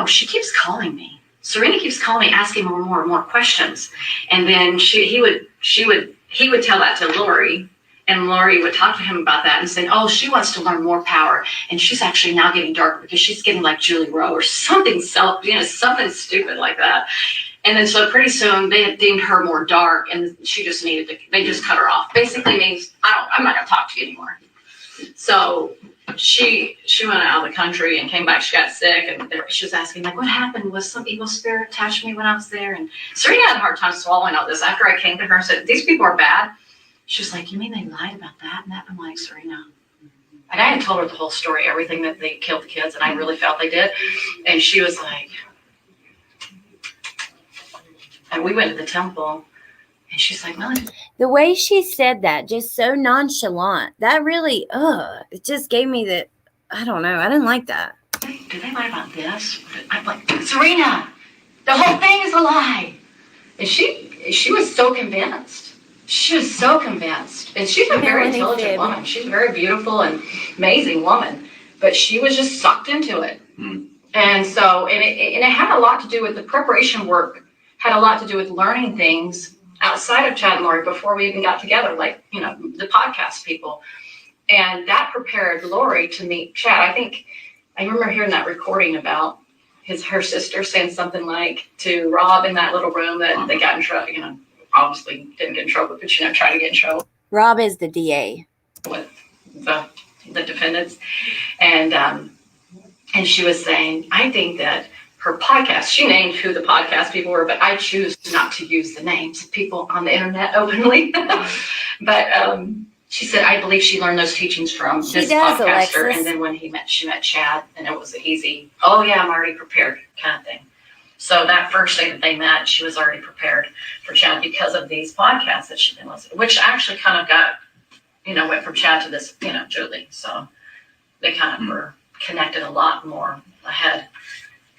she keeps calling me. Serena keeps calling me, asking more and more questions, and then he would tell that to Lori. And Lori would talk to him about that and say, oh, she wants to learn more power. And she's actually now getting darker because she's getting like Julie Rowe or something something stupid like that. And then so pretty soon they had deemed her more dark, and she just they just cut her off. Basically means, I'm not going to talk to you anymore. So she went out of the country and came back. She got sick, and she was asking, like, what happened? Was some evil spirit attached to me when I was there? And Serena had a hard time swallowing all this. After I came to her and said, these people are bad. She was like, you mean they lied about that and that? I'm like, Serena. And I had told her the whole story, everything that they killed the kids, and I really felt they did. And she was like, and we went to the temple, and she's like, Melanie. The way she said that, just so nonchalant, that really, it just gave me the, I don't know, I didn't like that. Did they lie about this? I'm like, Serena, the whole thing is a lie. And she was so convinced. She was so convinced. And she's a very intelligent woman. She's a very beautiful and amazing woman. But she was just sucked into it. And so, and it had a lot to do with the preparation work, had a lot to do with learning things outside of Chad and Lori before we even got together, like, the podcast people. And that prepared Lori to meet Chad. I remember hearing that recording about her sister saying something like to Rob in that little room that they got in trouble, obviously didn't get in trouble, but, trying to get in trouble. Rob is the DA. With the defendants. And she was saying, I think that her podcast, she named who the podcast people were, but I choose not to use the names of people on the internet openly. But she said, I believe she learned those teachings from this podcaster. Alexis. And then when she met Chad, and it was an easy, oh yeah, I'm already prepared kind of thing. So that first day that they met, she was already prepared for Chad because of these podcasts that she'd been listening, which actually kind of got, went from Chad to this, Julie. So they kind of were connected a lot more ahead.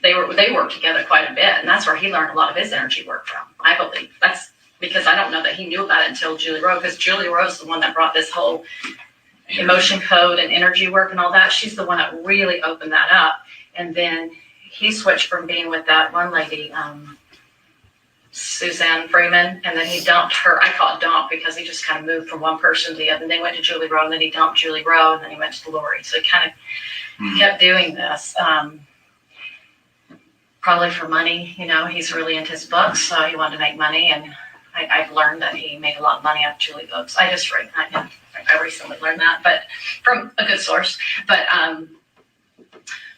They worked together quite a bit, and that's where he learned a lot of his energy work from. I believe that's because I don't know that he knew about it until Julie Rowe, because Julie Rowe's the one that brought this whole emotion code and energy work and all that. She's the one that really opened that up. And then he switched from being with that one lady, Suzanne Freeman, and then he dumped her. I call it dump because he just kind of moved from one person to the other. And they went to Julie Rowe, and then he dumped Julie Rowe, and then he went to Lori. So he kind of kept doing this, probably for money. He's really into his books, so he wanted to make money. And I've learned that he made a lot of money off Julie books. I recently learned that, but from a good source. But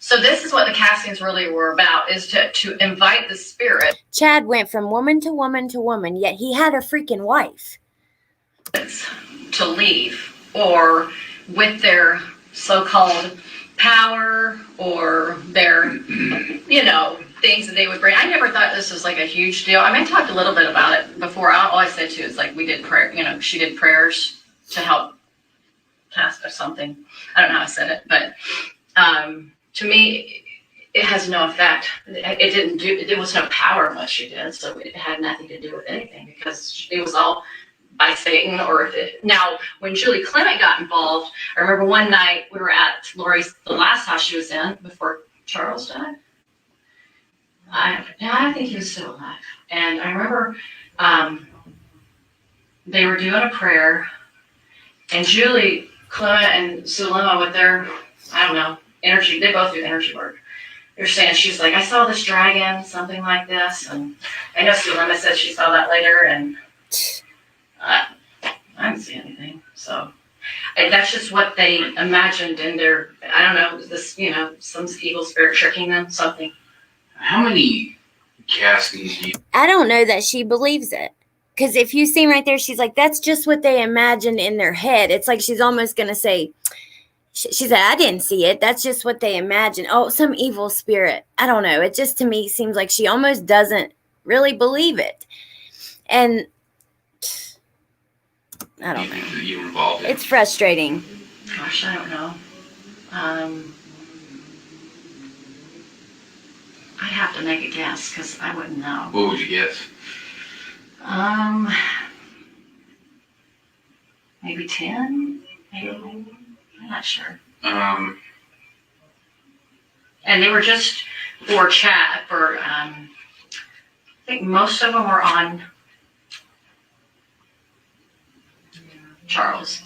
so this is what the castings really were about, is to invite the spirit. Chad went from woman to woman to woman, yet he had a freaking wife. To leave, or with their so-called power, or their, things that they would bring. I never thought this was like a huge deal. I talked a little bit about it before. All I said too is like we did prayer, she did prayers to help cast or something. I don't know how I said it, but to me, it has no effect. There was no power in what she did, so it had nothing to do with anything because it was all by Satan. Now, when Julie Clement got involved, I remember one night we were at Lori's, the last house she was in before Charles died. I think he was still alive. And I remember they were doing a prayer, and Julie Clement and Sulema with their, energy, they both do energy work. They're saying, she's like, I saw this dragon, something like this. And I know Sulema said she saw that later, and I didn't see anything. So that's just what they imagined in their, I don't know, this, some evil spirit tricking them, something. How many castings do you? I don't know that she believes it. Because if you see right there, she's like, that's just what they imagined in their head. It's like she's almost going to say, she said, I didn't see it. That's just what they imagined. Oh, some evil spirit. I don't know. It just to me seems like she almost doesn't really believe it. And I don't know. That you were involved in? It's frustrating. Gosh, I don't know. I'd have to make a guess because I wouldn't know. What would you guess? Maybe 10? Maybe. I'm not sure. And they were just for chat, I think most of them were on Charles.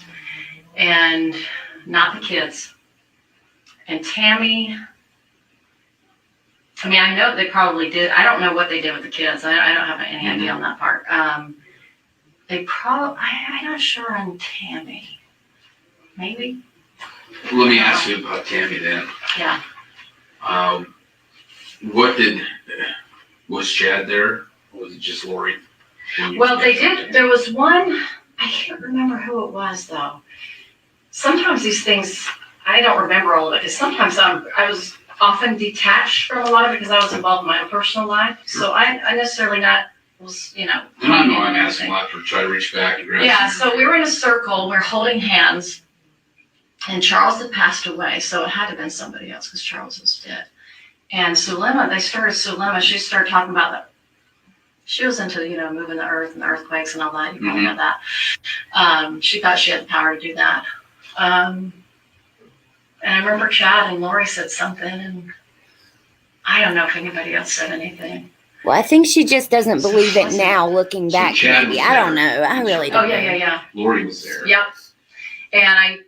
And not the kids. And Tammy, I know they probably did. I don't know what they did with the kids. I don't have any idea on that part. I'm not sure on Tammy. Maybe. Let me ask you about Tammy then. Yeah. Was Chad there? Or was it just Lori? Well, they did. There was one, I can't remember who it was though. Sometimes these things, I don't remember all of it because sometimes I was often detached from a lot of it because I was involved in my own personal life. So I necessarily was. And I know I'm asking a lot for try to reach back and grab. Yeah, so we were in a circle, we were holding hands, and Charles had passed away, so it had to have been somebody else because Charles was dead. And Sulema, she started talking about that. She was into, moving the earth and the earthquakes and all that. You probably know that. She thought she had the power to do that. And I remember Chad and Lori said something, and I don't know if anybody else said anything. Well, I think she just doesn't believe it now, looking So back. Chad Maybe was I don't there. know. I really Oh, don't. yeah, know. yeah. Lori was there. Yep. And I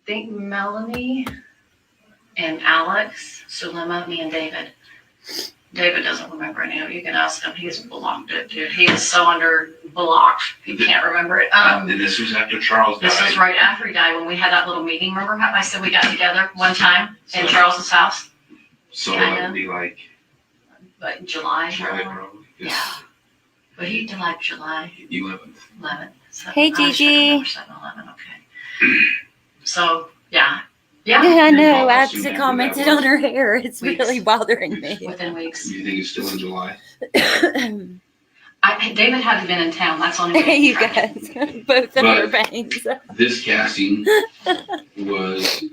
think Melanie and Alex, Sulema, me and David. David doesn't remember any of it. You can ask him. He's blocked it, dude. He is so under blocked. He can't remember it. And this was after Charles died. This was right after he died when we had that little meeting. Remember how I said we got together one time in Charles's house? So that would be like But in July. probably. Yeah. But he died like July 11th. Hey, Gigi. 7/11, okay. So, yeah. Yeah, Yeah. I know. How I soon just after commented that was? on her hair. It's Weeks. really bothering me. Within weeks. You think it's still in July? David had been in town. That's the only way. You guys, both of her But- bangs. This casting was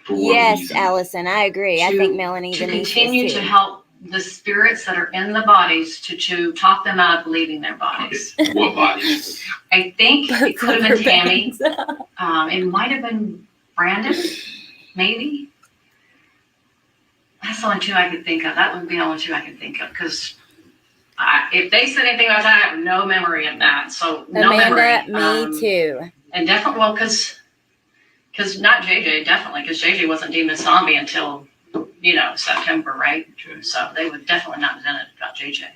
for what Yes, reason? Allison, I agree. I To- think Melanie To Denise continue is to too. help the spirits that are in the bodies to talk them out of leaving their bodies. What bodies? I think it Both could of have her been Tammy. bangs. It might have been Brandon, maybe. That's the only two I could think of. That would be the only two I could think of because if they said anything about that, I have no memory of that. So no Amanda, memory. me too. And definitely, well, because not JJ, definitely, because JJ wasn't deemed a zombie until, September, right? Okay. So they would definitely not have done it about JJ.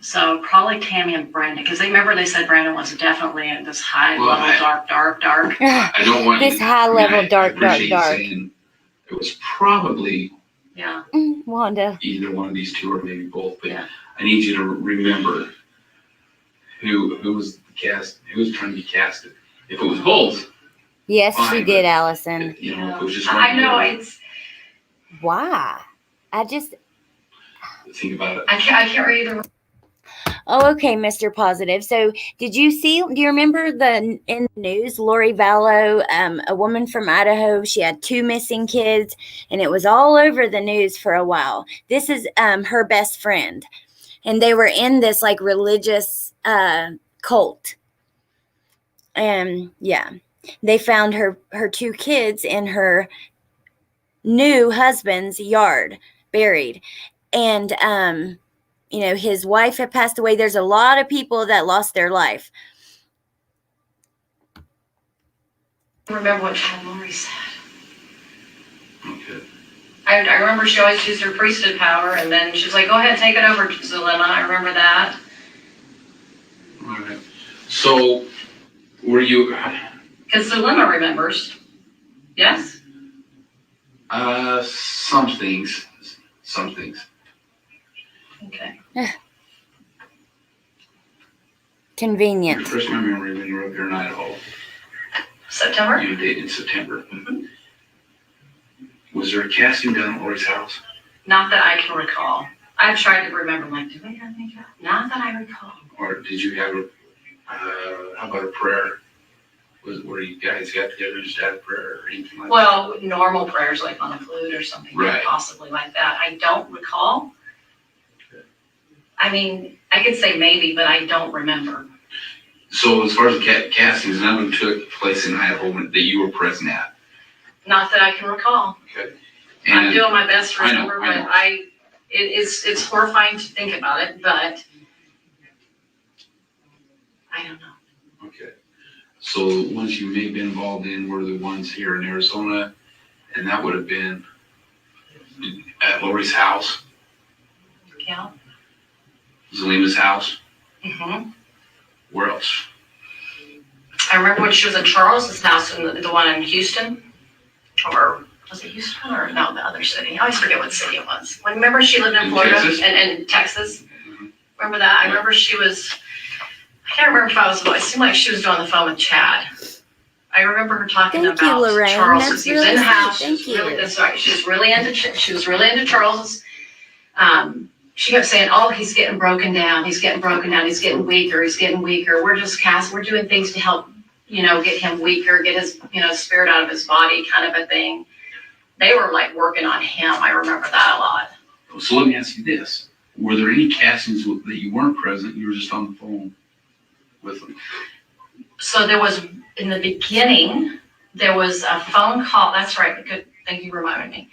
So probably Tammy and Brandon, because they said Brandon was definitely in this high Well, level, dark. I don't want This you, high level I dark. appreciate you saying it was probably Yeah. Wanda. either one of these two or maybe both, but Yeah. I need you to remember who was the cast, who was trying to be casted. If it was both, Yes, she Fine, did, but- Allison. if it was just one. I know, it's, Why? I just. Think about it. I can't either. Oh, okay, Mr. Positive. So, do you remember in the news, Lori Vallow, a woman from Idaho, she had 2 missing kids, and it was all over the news for a while. This is her best friend, and they were in this like religious cult. And yeah, they found her 2 kids in her new husband's yard, buried. And his wife had passed away. There's a lot of people that lost their life. I remember what Chad Lori said. Okay. I remember she always used her priesthood power, and then she was like, go ahead, take it over, Zulema. I remember that. All right. So, were you? Because Zulema remembers. Yes? Some things. Okay. Convenient. Refresh my memory when you were up here in Idaho. September? You dated in September. Was there a casting done at Lori's house? Not that I can recall. I've tried to remember, like, did we have any? Not that I recall. Or did you have how about a prayer? Where you guys got together and just had a prayer or anything like that? Well, normal prayers like on a flute or something, Right. possibly like that. I don't recall. I mean, I could say maybe, but I don't remember. So as far as the castings, none of them took place in Idaho that you were present at. Not that I can recall. Okay. I'm And doing my best to I know, remember, I know. but it's horrifying to think about it, but I don't know. okay. So the ones you may have been involved in were the ones here in Arizona, and that would have been at Lori's house, Yeah. Zelima's house. Mm-hmm. Where else? I remember when she was at Charles's house and the one in Houston, or was it Houston or no, the other city? I always forget what city it was. Remember she lived in In Florida Texas? and Texas? Mhm. Remember that? I remember she was, I can't remember if it seemed like she was on the phone with Chad. I remember her talking Thank you, about Lorraine. Charles's. That's He was really in the sweet. house. Thank She was really, you. that's right. She was really into Charles's. She kept saying, "Oh, he's getting broken down. He's getting broken down. He's getting weaker. He's getting weaker. We're doing things to help, get him weaker, get his, spirit out of his body, kind of a thing." They were like working on him. I remember that a lot. So let me ask you this. Were there any castings that you weren't present, you were just on the phone with them? So there was, in the beginning, there was a phone call. That's right. Good. Thank you for reminding me.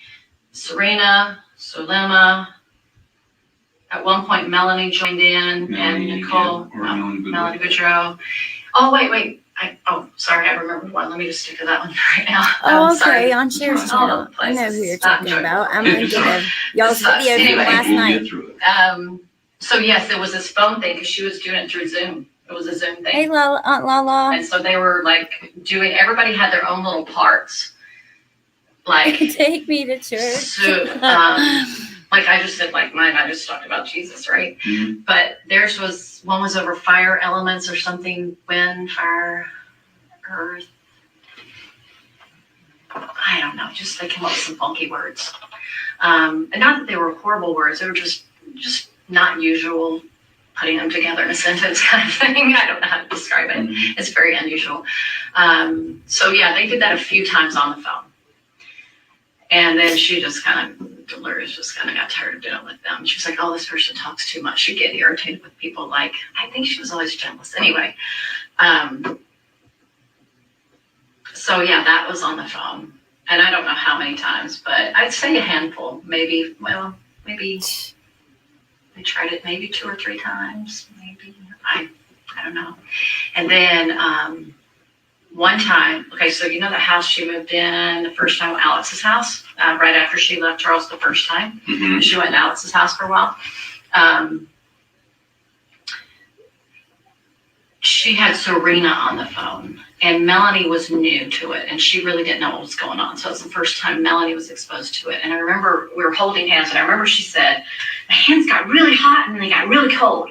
Serena, Sulema. At one point, Melanie joined in, Melanie and Nicole, Gibb, or Melanie Boudreau. Oh, wait. Sorry, I remembered one. Let me just stick to that one right now. Oh, okay, sorry. on Cher's All channel. over the I place. know who you're It's not talking enjoyable. about. I'm thinking of y'all's sucks. video from Anyway. last We'll night. get through it. So yes, there was this phone thing because she was doing it through Zoom. It was a Zoom thing. Hey, Aunt Lala. And so they were like doing, everybody had their own little parts. Like, Take me to church. so, like I just said, like mine, I just talked about Jesus, right? Mhm. But theirs was, one was over fire elements or something, wind, fire, earth. I don't know, just they came up with some funky words. And not that they were horrible words, they were just not usual, putting them together in a sentence kind of thing. I don't know how to describe it. Mhm. It's very unusual. So yeah, they did that a few times on the phone. And then she just Dolores just kind of got tired of doing it with them. She was like, oh, this person talks too much. She'd get irritated with people. Like, I think she was always jealous. Anyway, so yeah, that was on the phone. And I don't know how many times, but I'd say a handful, maybe they tried it maybe 2 or 3 times, maybe. I don't know. And then one time, okay, so you know the house she moved in the first time, Alex's house, right after she left Charles the first time. Mhm. She went to Alex's house for a while. She had Serena on the phone, and Melanie was new to it, and she really didn't know what was going on. So it was the first time Melanie was exposed to it. And I remember we were holding hands, and I remember she said, my hands got really hot and they got really cold.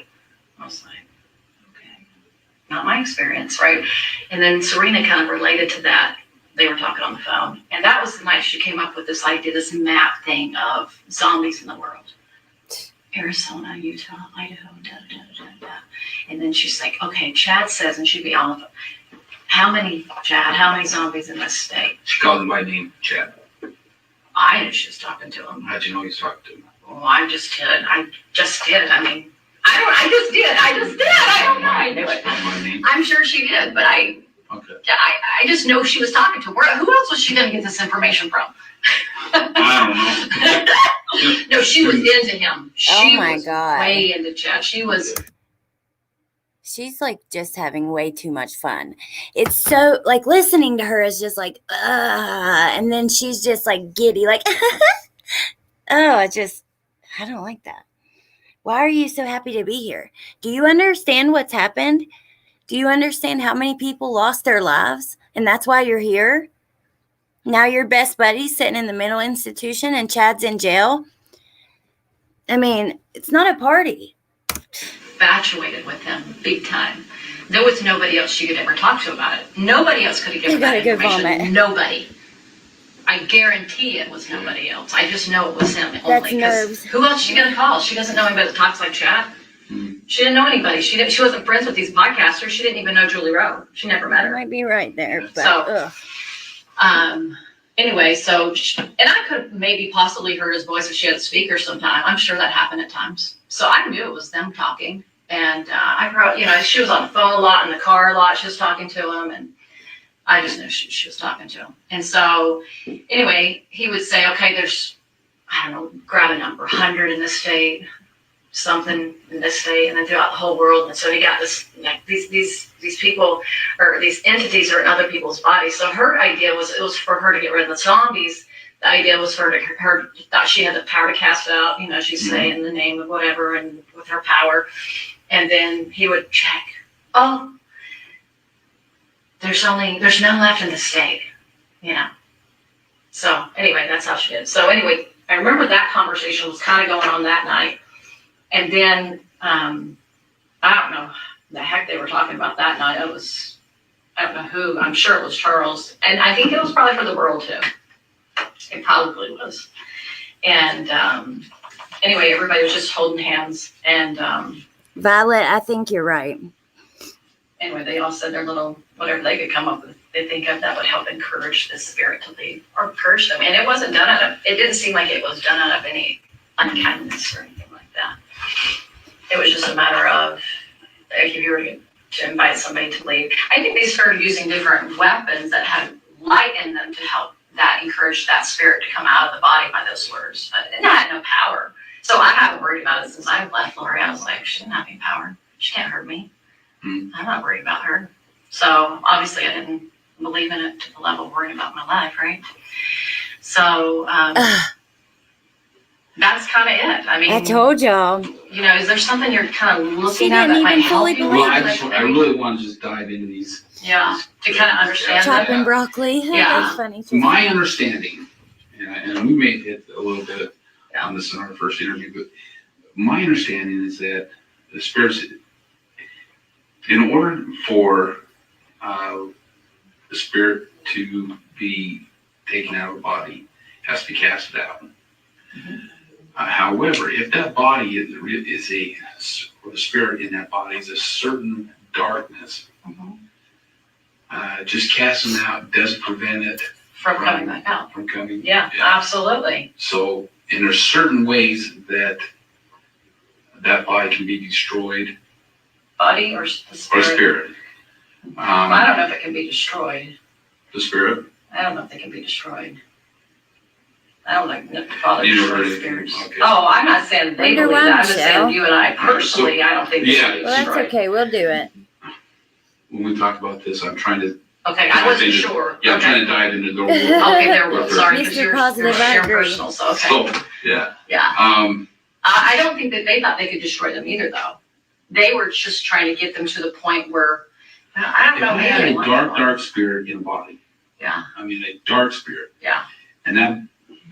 I was like, okay, not my experience, right? And then Serena kind of related to that. They were talking on the phone. And that was the night she came up with this idea, this map thing of zombies in the world. Arizona, Utah, Idaho, da. And then she's like, okay, Chad says, and she'd be on the phone, how many zombies in this state? She called him by name, Chad. I knew she was talking to him. How'd you know he was talking to him? Oh, I just did. I just did. I mean, I just did. I don't know. I knew it. Called him by name? I'm sure she did, but I just know she was talking to him. Who else was she going to get this information from? I don't know. No, she was into him. She my was God. way into Chad. She's like just having way too much fun. It's so like listening to her is just like, and then she's just like giddy, like, I don't like that. Why are you so happy to be here? Do you understand what's happened? Do you understand how many people lost their lives? And that's why you're here? Now your best buddy's sitting in the mental institution and Chad's in jail? I mean, it's not a party. Infatuated with him big time. There was nobody else she could ever talk to about it. Nobody else could have given her that information. Nobody. I guarantee it was nobody else. I just know it was him only. That's nerves. Who else is she gonna call? She doesn't know anybody that talks like Chad. She didn't know anybody. She wasn't friends with these podcasters. She didn't even know Julie Rowe. She never met You her. might be right there, but So, anyway, and I could have maybe possibly heard his voice if she had a speaker sometime. I'm sure that happened at times. So I knew it was them talking. And I probably, she was on the phone a lot, in the car a lot. She was talking to him, and I just knew she was talking to him. And so, anyway, he would say, okay, there's, I don't know, grab a number, 100 in this state, something in this state, and then throughout the whole world. And so he got this, like, these people, or these entities are in other people's bodies. So her idea was, it was for her to get rid of the zombies. The idea was for her thought she had the power to cast it out. She's saying the name of whatever, and with her power. And then he would check. Oh, there's none left in the state. So anyway, that's how she did. So anyway, I remember that conversation was kind of going on that night. And then I don't know the heck they were talking about that night. I don't know who. I'm sure it was Charles. And I think it was probably for the world too. It probably was. And anyway, everybody was just holding hands. And Violet, I think you're right. anyway, they all said their little, whatever they could come up with, they think of that would help encourage the spirit to leave, or encourage them. And it wasn't done it didn't seem like it was done out of any unkindness or anything like that. It was just a matter of, if you were to invite somebody to leave. I think they started using different weapons that had light in them to help that, encouraged that spirit to come out of the body by those words. But it had no power. So I haven't worried about it since I left Lori. I was like, she didn't have any power. She can't hurt me. I'm not worried about her. So obviously I didn't believe in it to the level of worrying about my life, right? So that's kind of it. I mean, I told y'all. you know, is there something you're kind of She looking at didn't that might even help fully you? believe Well, I really want to just dive into these. Yeah, to kind of understand that. Chopping broccoli. Yeah. That's funny. Too. My understanding, and we may hit a little bit on this in our first interview, but my understanding is that the spirits, in order for the spirit to be taken out of the body, has to be casted out. However, if that body is or the spirit in that body is a certain darkness, just casting them out doesn't prevent it From coming back out. from coming. Yeah, absolutely. So, and there's certain ways that that body can be destroyed. Body or the spirit? Or spirit. I don't know if it can be destroyed. The spirit? I don't know if they can be destroyed. I don't like the Father You never heard destroys anything? spirits. Okay. Oh, I'm not saying they Wonder believe why, that. I'm just Michelle? saying you and I personally, I don't think they Yeah. can be Well, that's destroyed. okay. We'll do it. When we talked about this, I'm trying to, Okay, I wasn't sure. yeah, I'm Okay. trying to dive into their world. Okay, there we go. Sorry, because Mr. you're Positive, I sharing agree. personal, so okay. So, yeah. Yeah. I don't think that they thought they could destroy them either, though. They were just trying to get them to the point where, I don't If know, I maybe had they a wanted dark spirit in a body, Yeah, I mean a dark spirit. Yeah. And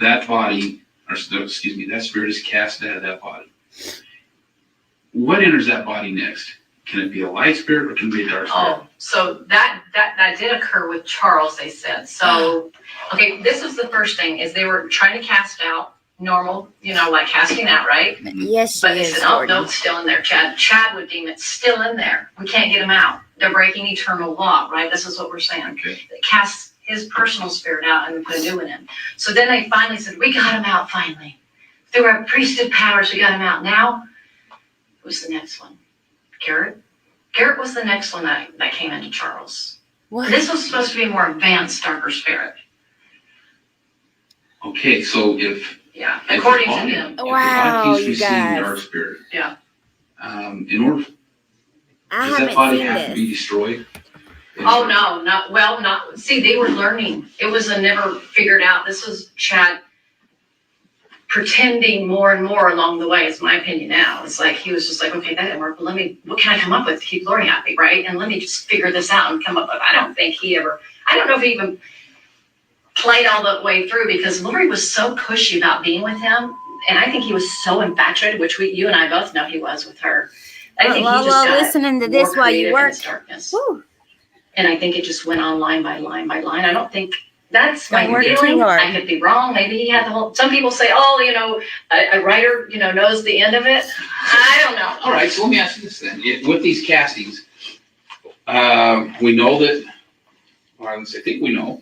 that body, or excuse me, that spirit is cast out of that body. What enters that body next? Can it be a light spirit or can it be a dark spirit? Oh, so that did occur with Charles, they said. So, okay, this was the first thing, is they were trying to cast out normal, you know, like casting out, right? Yes, she But they is. said, oh, no, Jordan. it's still in there. Chad would deem it's still in there. We can't get him out. They're breaking eternal law, right? This is what we're saying. Okay. They cast his personal spirit out and put a new one in. So then they finally said, we got him out finally. Through our priesthood powers, we got him out. Now, who's the next one? Garrett? Garrett was the next one that came into Charles. What? This was supposed to be a more advanced, darker spirit. Okay, so if Yeah, if according the to body- them. if the Wow, body keeps you receiving guys. dark spirit. Yeah. In order, I does that haven't body seen have to be this. destroyed? Oh, no, not, see, they were learning. It was a never figured out. This was Chad pretending more and more along the way, is my opinion now. It's like, he was just like, okay, that didn't work, but what can I come up with to keep Lori happy, right? And let me just figure this out and come up with, I don't know if he even played all the way through, because Lori was so pushy about being with him. And I think he was so infatuated, which you and I both know he was with her. I think he just got listening to this more while you creative in work. his darkness. Woo. And I think it just went on line by line by line. I don't think that's my Don't work too feeling. hard. I could be wrong. Maybe he had the whole, some people say, oh, you know, a writer, you know, knows the end of it. I don't know. All right, so let me ask you this then. With these castings, we know that, I think we know,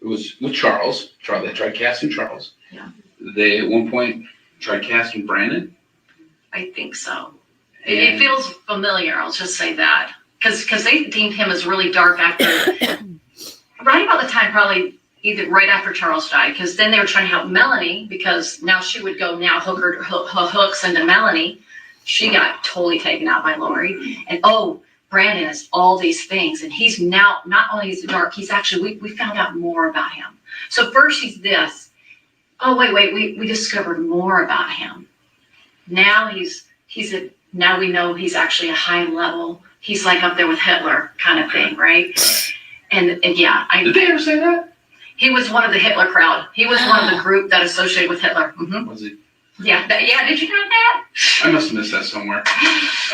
it was with Charles. They tried casting Charles. Yeah. They, at one point, tried casting Brandon. I think so. It feels familiar. I'll just say that. Because they deemed him as really dark after, right about the time, probably either right after Charles died, because then they were trying to help Melanie, because now she would go hooks into Melanie. She got totally taken out by Lori. And Brandon is all these things. And he's now, not only is he dark, he's actually, we found out more about him. So first he's this. Oh, wait, we discovered more about him. Now now we know he's actually a high level. He's like up there with Hitler kind of thing, right? And yeah, Did they ever say that? he was one of the Hitler crowd. He was one of the group that associated with Hitler. Mm-hmm. Was it? Yeah, did you know that? I must have missed that somewhere.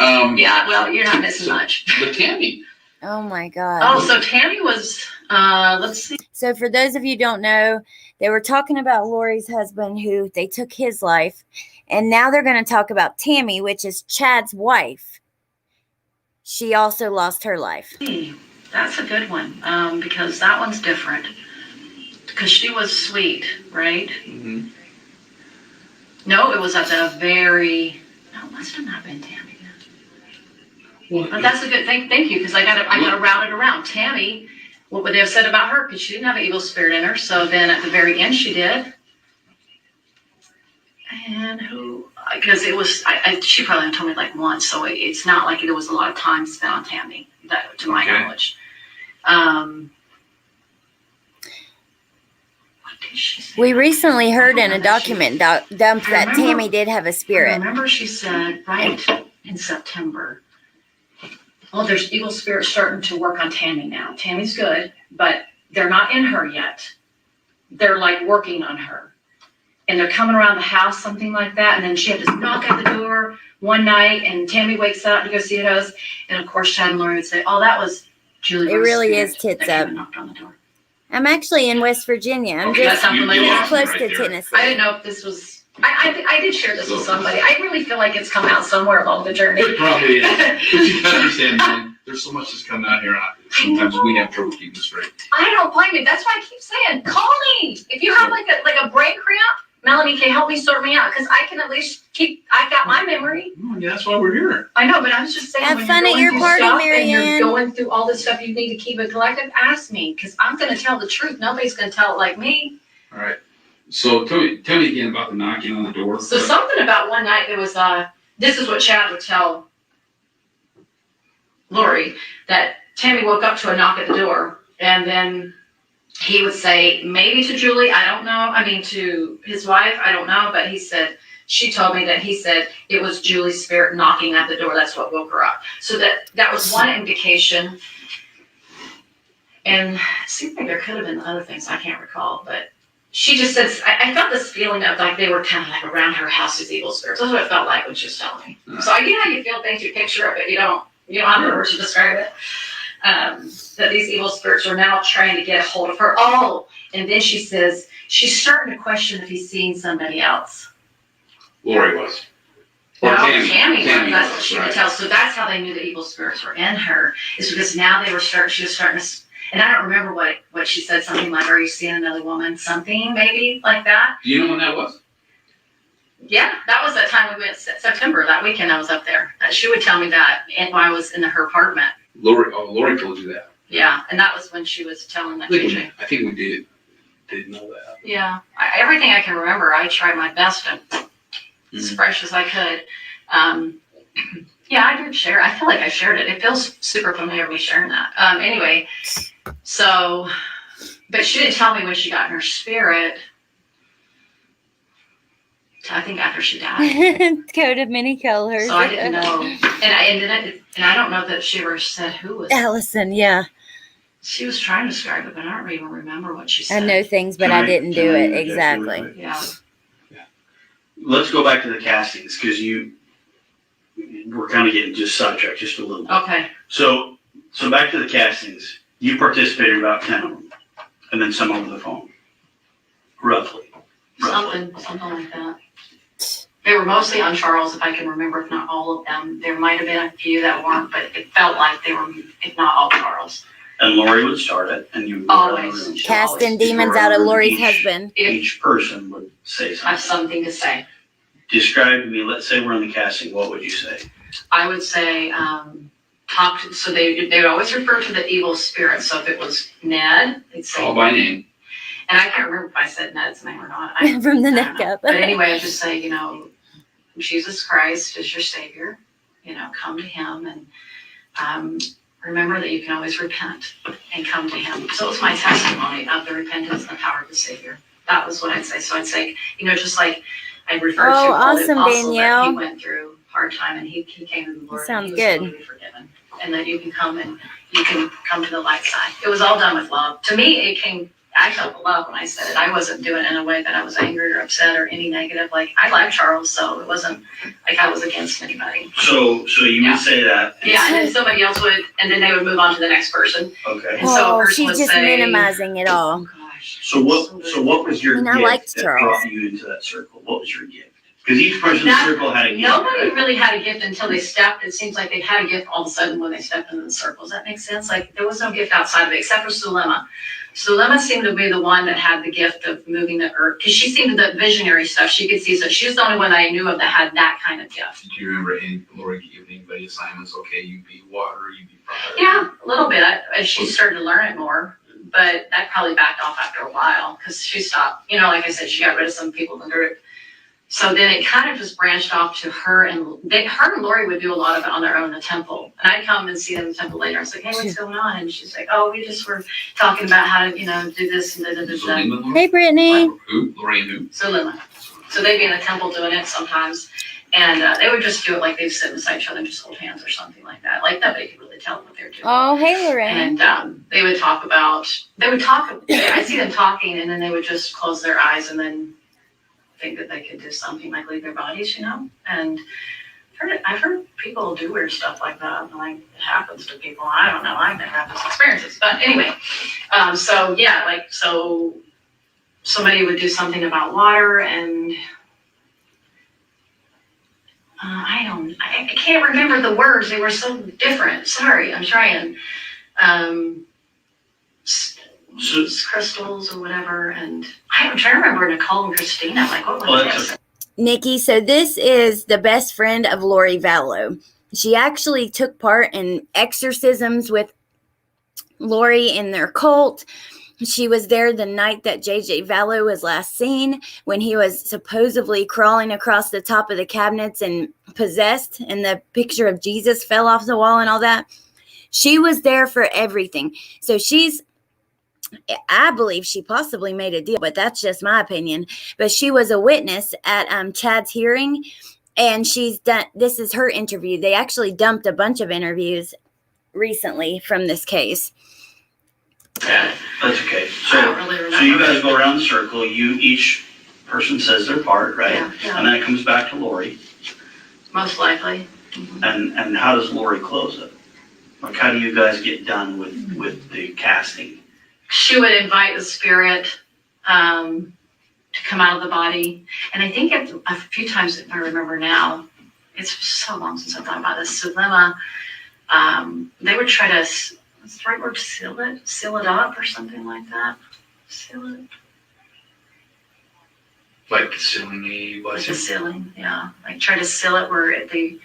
Yeah, well, you're not missing much. But Tammy. Oh my God. Oh, so Tammy was, let's see. So for those of you who don't know, they were talking about Lori's husband, who they took his life. And now they're going to talk about Tammy, which is Chad's wife. She also lost her life. That's a good one, because that one's different. Because she was sweet, right? Mm-hmm. No, it was at the very, no, it must have not been Tammy then. Well, But that's a good thing. Thank you, because I got to route it around. Tammy what would they have said about her? Because she didn't have an evil spirit in her. So then at the very end, she did. And who? Because it was, she probably told me like once, so it's not like there was a lot of time spent on Tammy, that, to my knowledge. What did she say? We recently heard in a document dump that remember- Tammy did have a I spirit. remember she said, right in September, well, there's evil spirits starting to work on Tammy now. Tammy's good, but they're not in her yet. They're like working on her. And they're coming around the house, something like that. And then she had to knock at the door one night, and Tammy wakes up to go see those. And of course, Chad and Lori would say, "Oh, that was Julie." It really is tits up. Knocked on the door. I'm actually in West Virginia. I'm Okay, that's just something like you that. lost close right to there. Tennessee. I didn't know if this was. I did share this with somebody. I really feel like it's come out somewhere along the journey. It probably is. But you gotta understand, man, there's so much that's coming out here. Sometimes we have trouble keeping straight. I don't blame you. That's why I keep saying, call me if you have like a brain cramp. Melanie can help me sort me out because I can at least I've got my memory. Oh, yeah, that's why we're here. I know, but I was just saying, Have when fun you're at your going party, through stuff Mary and you're Ann. going through all this stuff you need to keep it collective, ask me because I'm going to tell the truth. Nobody's going to tell it like me. All right. So tell me again about the knocking on the door. So something about one night there was this is what Chad would tell Lori, that Tammy woke up to a knock at the door, and then he would say, maybe to Julie, I don't know. I mean, to his wife, I don't know. But he said, she told me that he said it was Julie's spirit knocking at the door. That's what woke her up. So that was one indication. And it seemed like there could have been other things I can't recall. But she just said, I felt this feeling of like they were kind of like around her house as evil spirits. That's what it felt like when she was telling me. So I get how you feel things, you picture it, but you don't have the words to describe it. That these evil spirits are now trying to get a hold of her. Oh, and then she says she's starting to question if he's seeing somebody else. Lori was. Or No, Tammy. Tammy, Tammy that's was, what she right. could tell. So that's how they knew the evil spirits were in her, is because now she was starting to, and I don't remember what she said, something like, are you seeing another woman? Something maybe like that. Do you know when that was? Yeah, that was that time we went September, that weekend I was up there. She would tell me that when I was in her apartment. Lori told you that. Yeah, and that was when she was telling that I JJ. think we did know that. Yeah, everything I can remember, I tried my best to as fresh as I could. Yeah, I did share. I feel like I shared it. It feels super familiar me sharing that. Anyway, so, but she didn't tell me when she got in her spirit. I think after she died. Coat of many colors. So I didn't know. And I don't know that she ever said who was. Allison, yeah. She was trying to describe it, but I don't even remember what she I said. know things, but I didn't do it exactly. Yeah. Let's go back to the castings, because we're kind of getting just sidetracked just a little bit. Okay. So back to the castings. You participated in about 10 of them, and then some over the phone, roughly. Something like that. They were mostly on Charles, if I can remember, if not all of them. There might have been a few that weren't, but it felt like they were, if not all Charles. And Lori would start it, and you would go around the Always. room. Casting demons out of Lori's husband. Each person would say I have something. something to say. Describe to me, let's say we're in the casting, what would you say? I would say, so they would always refer to the evil spirit. So if it was Ned, they'd say, All by name. and I can't remember if I said Ned's name or not. From the I neck don't know. up. But anyway, I just say, Jesus Christ is your Savior. Come to Him and remember that you can always repent and come to Him. So it was my testimony of the repentance and the power of the Savior. That was what I'd say. So I'd say, just like I referred to Paul the awesome, Apostle, that Danielle. he went through hard time and he came to the Lord. Sounds and he was good. totally forgiven. And that you can come to the light side. It was all done with love. To me, I felt love when I said it. I wasn't doing it in a way that I was angry or upset or any negative. Like, I like Charles, so it wasn't like I was against anybody. So you would say that. Yeah, and then somebody else would, and then they would move on to the next person. Okay. And so a person she's would just say, minimizing it all. Oh gosh. So what was your And I gift liked that Charles. brought you into that circle? What was your gift? Because each person in the circle had a gift. Nobody right? really had a gift until they stepped. It seems like they had a gift all of a sudden when they stepped into the circle. Does that make sense? Like, there was no gift outside of it except for Sulema. Sulema seemed to be the one that had the gift of moving the earth, because she seemed the visionary stuff she could see. So she was the only one that I knew of that had that kind of gift. Do you remember Lori giving anybody assignments? Okay, you be water, you be fire. Yeah, a little bit. As she started to learn it more. but that probably backed off after a while because she stopped. You know, like I said, she got rid of some people in the group. So then it kind of just branched off to her and Lori would do a lot of it on their own in the temple. And I'd come and see them in the temple later. I was like, hey, what's going on? And she's like, oh, we just were talking about how to, do this and da. Hey, Brittany. Who? Lori and who? So Lima. So they'd be in the temple doing it sometimes. And they would just do it like they'd sit beside each other and just hold hands or something like that. Like nobody could really tell what they were doing. Oh, hey, Lorraine. And they would talk, I see them talking and then they would just close their eyes and then think that they could do something like leave their bodies, and I've heard people do weird stuff like that, like it happens to people. I don't know, I've never had those experiences, but anyway, so somebody would do something about water and I can't remember the words, they were so different. Sorry, I'm trying. Crystals or whatever, and I'm trying to remember Nicole and Christina. Like, what was this? Nikki, so this is the best friend of Lori Vallow. She actually took part in exorcisms with Lori in their cult. She was there the night that JJ Vallow was last seen, when he was supposedly crawling across the top of the cabinets and possessed, and the picture of Jesus fell off the wall and all that. She was there for everything. So I believe she possibly made a deal, but that's just my opinion. But she was a witness at Chad's hearing, and this is her interview. They actually dumped a bunch of interviews recently from this case. Yeah, that's okay. So you guys go around the circle. Each person says their part, right? Yeah. And then it comes back to Lori. Most likely. Mm-hmm. And how does Lori close it? Like, how do you guys get done with the casting? She would invite the spirit to come out of the body. And I think a few times, if I remember now, it's so long since I thought about this, Sulema, they would try to, what's the right word, seal it up or something like that. Seal it. Like sealing a blessing. Like a sealing, yeah. Like try to seal it where they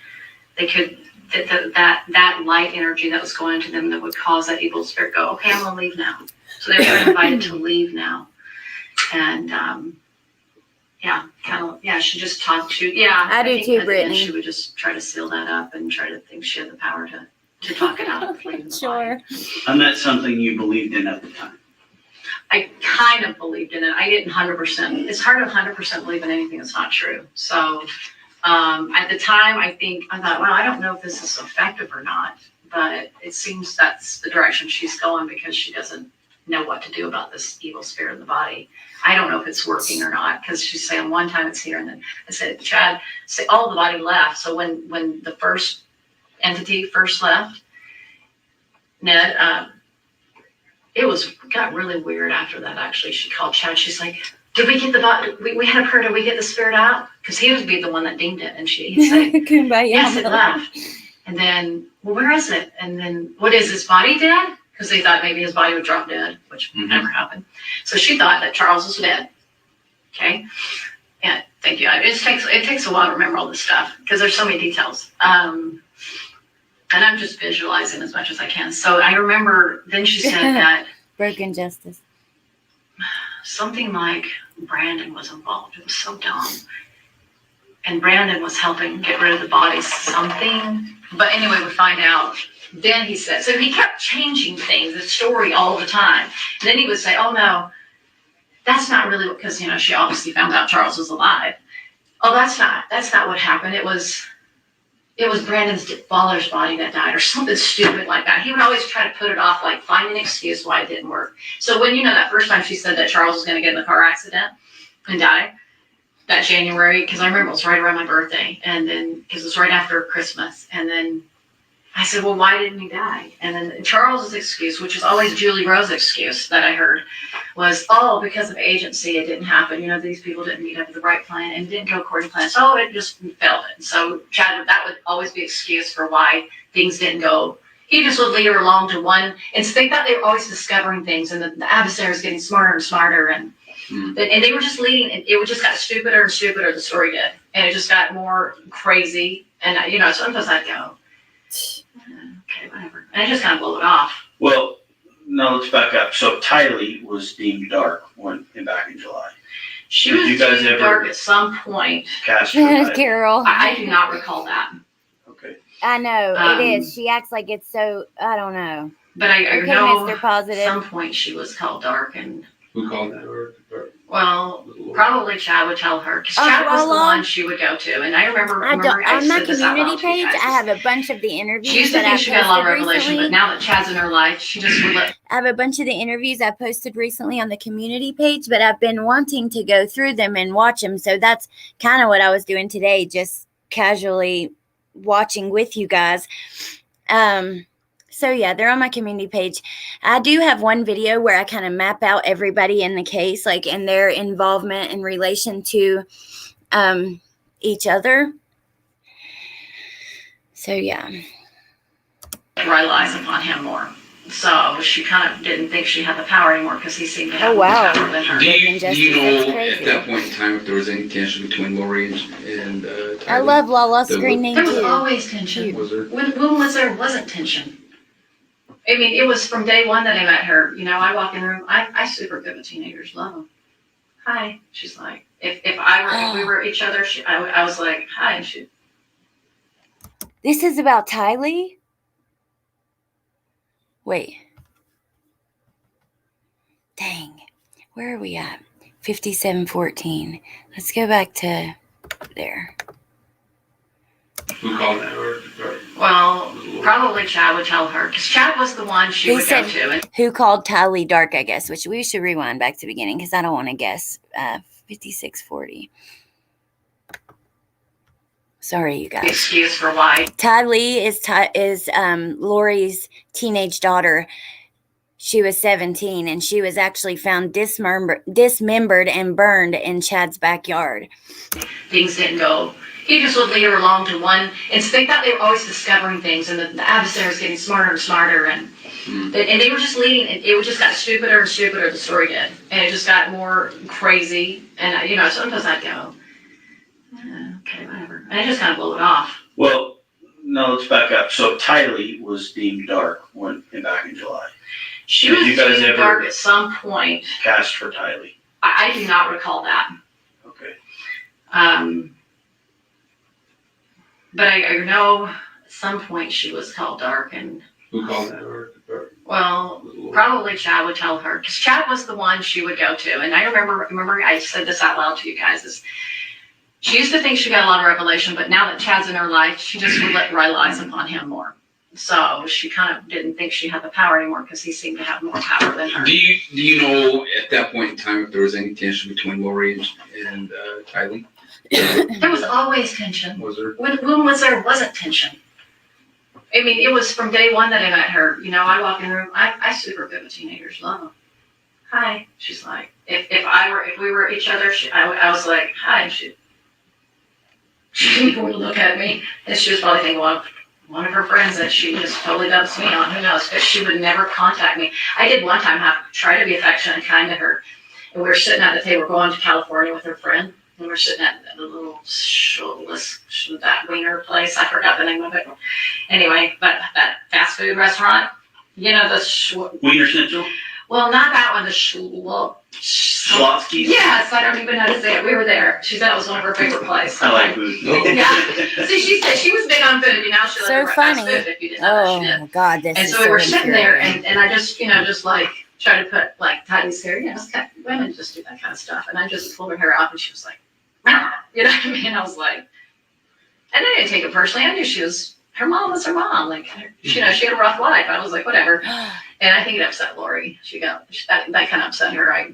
could, that light energy that was going into them that would cause that evil spirit go, okay, I'm gonna leave now. So they were invited to leave now. And she just talked to, I do too, Brittany. She would just try to seal that up and try to think she had the power to talk it out of leaving the Sure. body. And that's something you believed in at the time. I kind of believed in it. I didn't 100%. It's hard to 100% believe in anything that's not true. So at the time, I thought, well, I don't know if this is effective or not, but it seems that's the direction she's going because she doesn't know what to do about this evil spirit in the body. I don't know if it's working or not because she's saying one time it's here and then I said, Chad, all the body left. So when the first entity first left, Ned, it got really weird after that. Actually, she called Chad. She's like, "Did we get the body? We had a prayer. Did we get the spirit out?" Because he would be the one that dinged it, and he'd say, "Yes, it left." And then, well, where is it? And then, what is his body dead? Because they thought maybe his body would drop dead, which never happened. So she thought that Charles was dead. Okay. Yeah, thank you. It takes a while to remember all this stuff because there's so many details. And I'm just visualizing as much as I can. So I remember then she said that broken justice. Something like Brandon was involved. It was so dumb. And Brandon was helping get rid of the bodies, something. But anyway, we find out. Then he said, so he kept changing things, the story all the time. And then he would say, oh no, that's not really what, because, she obviously found out Charles was alive. Oh, that's not what happened. It was Brandon's father's body that died or something stupid like that. He would always try to put it off, like find an excuse why it didn't work. So when, that first time she said that Charles was going to get in a car accident and die that January, because I remember it was right around my birthday. And then, because it was right after Christmas. And then I said, well, why didn't he die? And then Charles's excuse, which is always Julie Rose's excuse that I heard, was, oh, because of agency, it didn't happen. These people didn't meet up with the right plan and didn't go according to plan. So it just failed. And so Chad, that would always be excuse for why things didn't go. He just would lead her along to one. And so they thought they were always discovering things, and the adversary was getting smarter and smarter. And they were just leading, and it just got stupider and stupider, the story did. And it just got more crazy. And, sometimes I'd go, okay, whatever. And I just kind of blow it off. Well, no, let's back up. So Tylee was deemed dark back in July. She Did was you guys deemed ever- dark at some point. Cast for Tylee. Carol. I do not recall that. Okay. I know it is. Um, She acts like it's so. I don't know. But I Okay, know Mr. at Positive. some point she was called dark, and Who called that? Or well, probably Chad would tell her, because Oh, Chad was the well, one she would go to. And I remember I don't. I On my said this out community loud to you page, guys. I have a bunch of the interviews She used to that I think she got a lot of posted revelation, recently. but now that Chad's in her life, she just would let. I have a bunch of the interviews I posted recently on the community page, but I've been wanting to go through them and watch them. So that's kind of what I was doing today, just casually watching with you guys. So yeah, they're on my community page. I do have one video where I kind of map out everybody in the case, like in their involvement in relation to each other. So yeah. Relies upon him more. So she kind of didn't think she had the power anymore because he seemed to have Oh, wow. more power than her. Do you Injustice, know that's crazy. at that point in time if there was any tension between Lori and Tylee? I love Lala The- screening There was too. always tension. Was there? When was there wasn't tension? I mean, it was from day one that I met her. You know, I walk in the room. I super good with teenagers. Love them. Hi. She's like, if we were each other, I was like, hi. And she. This is about Tylee? Wait. Dang. Where are we at? 5714. Let's go back to there. Who called that? Or Well, probably Chad would tell her because Chad was the one she He would said- go to. And Who called Tylee dark, I guess, which we should rewind back to the beginning because I don't want to guess. 5640. Sorry, you the guys. excuse for why. Tylee is Lori's teenage daughter. She was 17, and she was actually found dismembered and burned in Chad's backyard. Things didn't go. He just would lead her along to one, and so they thought they were always discovering things, and the adversary was getting smarter and smarter, and they were just leading. It just got stupider and stupider. The story did, and it just got more crazy. And sometimes I'd go, okay, whatever, and I just kind of blow it off. Well, no, let's back up. So Tylee was deemed dark back in July. She Did was you guys deemed ever- dark at some point. Cast for Tylee. I do not recall that. Okay. But I know at some point she was called dark, and who called that? Or well, probably Chad would tell her because Chad was the one she would go to. And I remember I said this out loud to you guys is she used to think she got a lot of revelation, but now that Chad's in her life, she just would relies upon him more. So she kind of didn't think she had the power anymore because he seemed to have more power than her. Do you know at that point in time if there was any tension between Lori and Tylee? There was always tension. Was there? When was there wasn't tension? I mean, it was from day one that I met her. You know, I walk in the room. I super good with teenagers. Love them. Hi. She's like, if we were each other, I was like, hi. And she didn't want to look at me, and she was probably thinking, well, one of her friends that she just totally dumps me on. Who knows? Because she would never contact me. I did one time try to be affectionate and kind to her, and we were sitting at the table going to California with her friend. And we were sitting at the little that wiener place. I forgot the name of it. Anyway, but that fast food restaurant, you know, Wiener Central? well, not that one, Schlotsky's? Yes, I don't even know how to say it. We were there. She said it was one of her favorite places. I like food. Yeah. See, she said she was big on food. You know, she So liked fast funny. food if you didn't know that she did. Oh God, this And is so we were so sitting there, infuriating. and I just, just like try to put like Tiny's hair. You know, it's kind of, women just do that kind of stuff. And I just pulled her hair up, and she was like, you know what I mean? I was like, and I didn't take it personally. I knew her mom was her mom. Like, she had a rough life. I was like, whatever. And I think it upset Lori. That kind of upset her.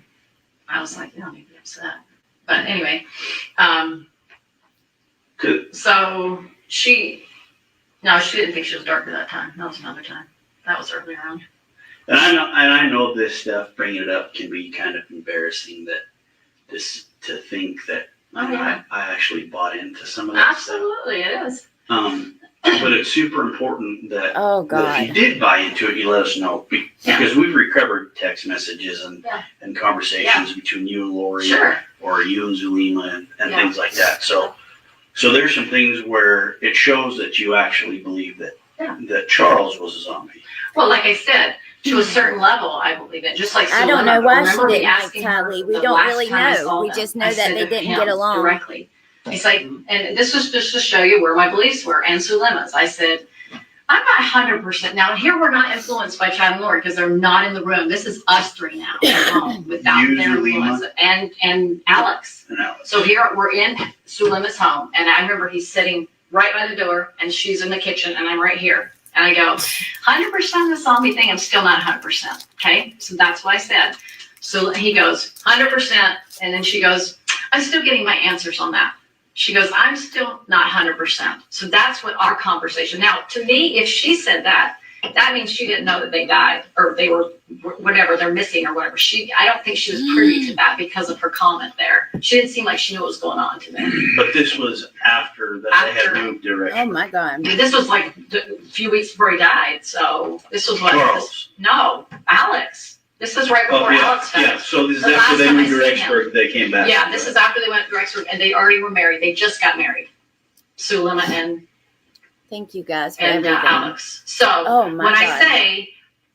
I was like, you don't need to be upset. But anyway, Good. so she didn't think she was dark at that time. That was another time. That was earlier on. And I know this stuff, bringing it up can be kind of embarrassing to think that Oh, yeah. I actually bought into some of that stuff. Absolutely, it is. But it's super important that, Oh that if you God. did buy into it, you let us know. Because we've recovered text messages Yeah. and conversations between you and Lori Sure. or you and Zulima and Yeah. things like that. So there's some things where it shows that you actually believe that Charles was a zombie. Well, like I said, To a certain level, I believe it. Just like I don't know Sulema. why she Remember me didn't like asking her Tylee. We the don't last really time I know. saw We them, just know I that said they to didn't him get along. directly. He's like, and this was just to show you where my beliefs were and Sulema's. I said, I'm not 100%. Now, here we're not influenced by Chad and Lori because they're not in the room. This is us three now at home without You, their influence. And Alex. No. So here we're in Sulema's home. And I remember he's sitting right by the door and she's in the kitchen and I'm right here. And I go, 100% of the zombie thing, I'm still not 100%. Okay? So that's what I said. So he goes, 100%. And then she goes, I'm still getting my answers on that. She goes, I'm still not 100%. So that's what our conversation. Now, to me, if she said that, that means she didn't know that they died or they were whatever, they're missing or whatever. I don't think she was privy to that because of her comment there. She didn't seem like she knew what was going on to them. But this was after that they had moved direction. Oh my God. I mean, this was like a few weeks before he died. So this was what? Charles. No, Alex. This is right before Alex died. Yeah, so this is The after last they time I moved to seen him. Rexburg, they came back. Yeah, this is after they went to Rexburg and they already were married. They just got married. Sulema and Thank you guys for and everything. Alex. So Oh my when God. I say,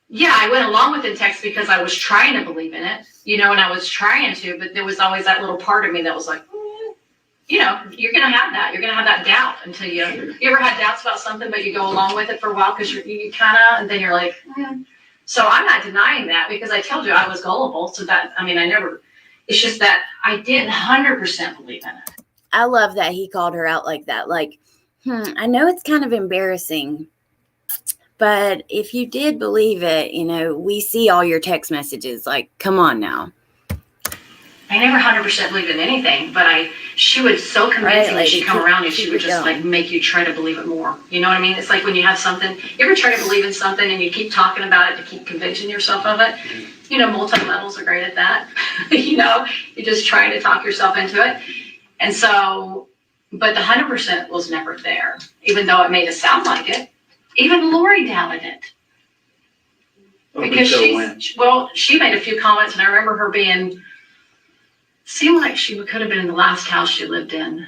yeah, I went along with the text because I was trying to believe in it, and I was trying to, but there was always that little part of me that was like, you're going to have that. You're going to have that doubt until you ever had doubts about something, but you go along with it for a while because you kind of, and then you're like, So I'm not denying that because I told you I was gullible. So that, it's just that I didn't 100% believe in it. I love that he called her out like that. Like, I know it's kind of embarrassing, but if you did believe it, we see all your text messages. Like, come on now. I never 100% believed in anything, but she would so convincingly, Like, she'd come around and she would just like make you try to believe it more. You know what I mean? It's like when you have something, you ever try to believe in something and you keep talking about it to keep convincing yourself of it? Multi-levels are great at that. You're just trying to talk yourself into it. And so, but the 100% was never there, even though it made it sound like it. Even Lori doubted it. Because she made a few comments and I remember her seemed like she could have been in the last house she lived in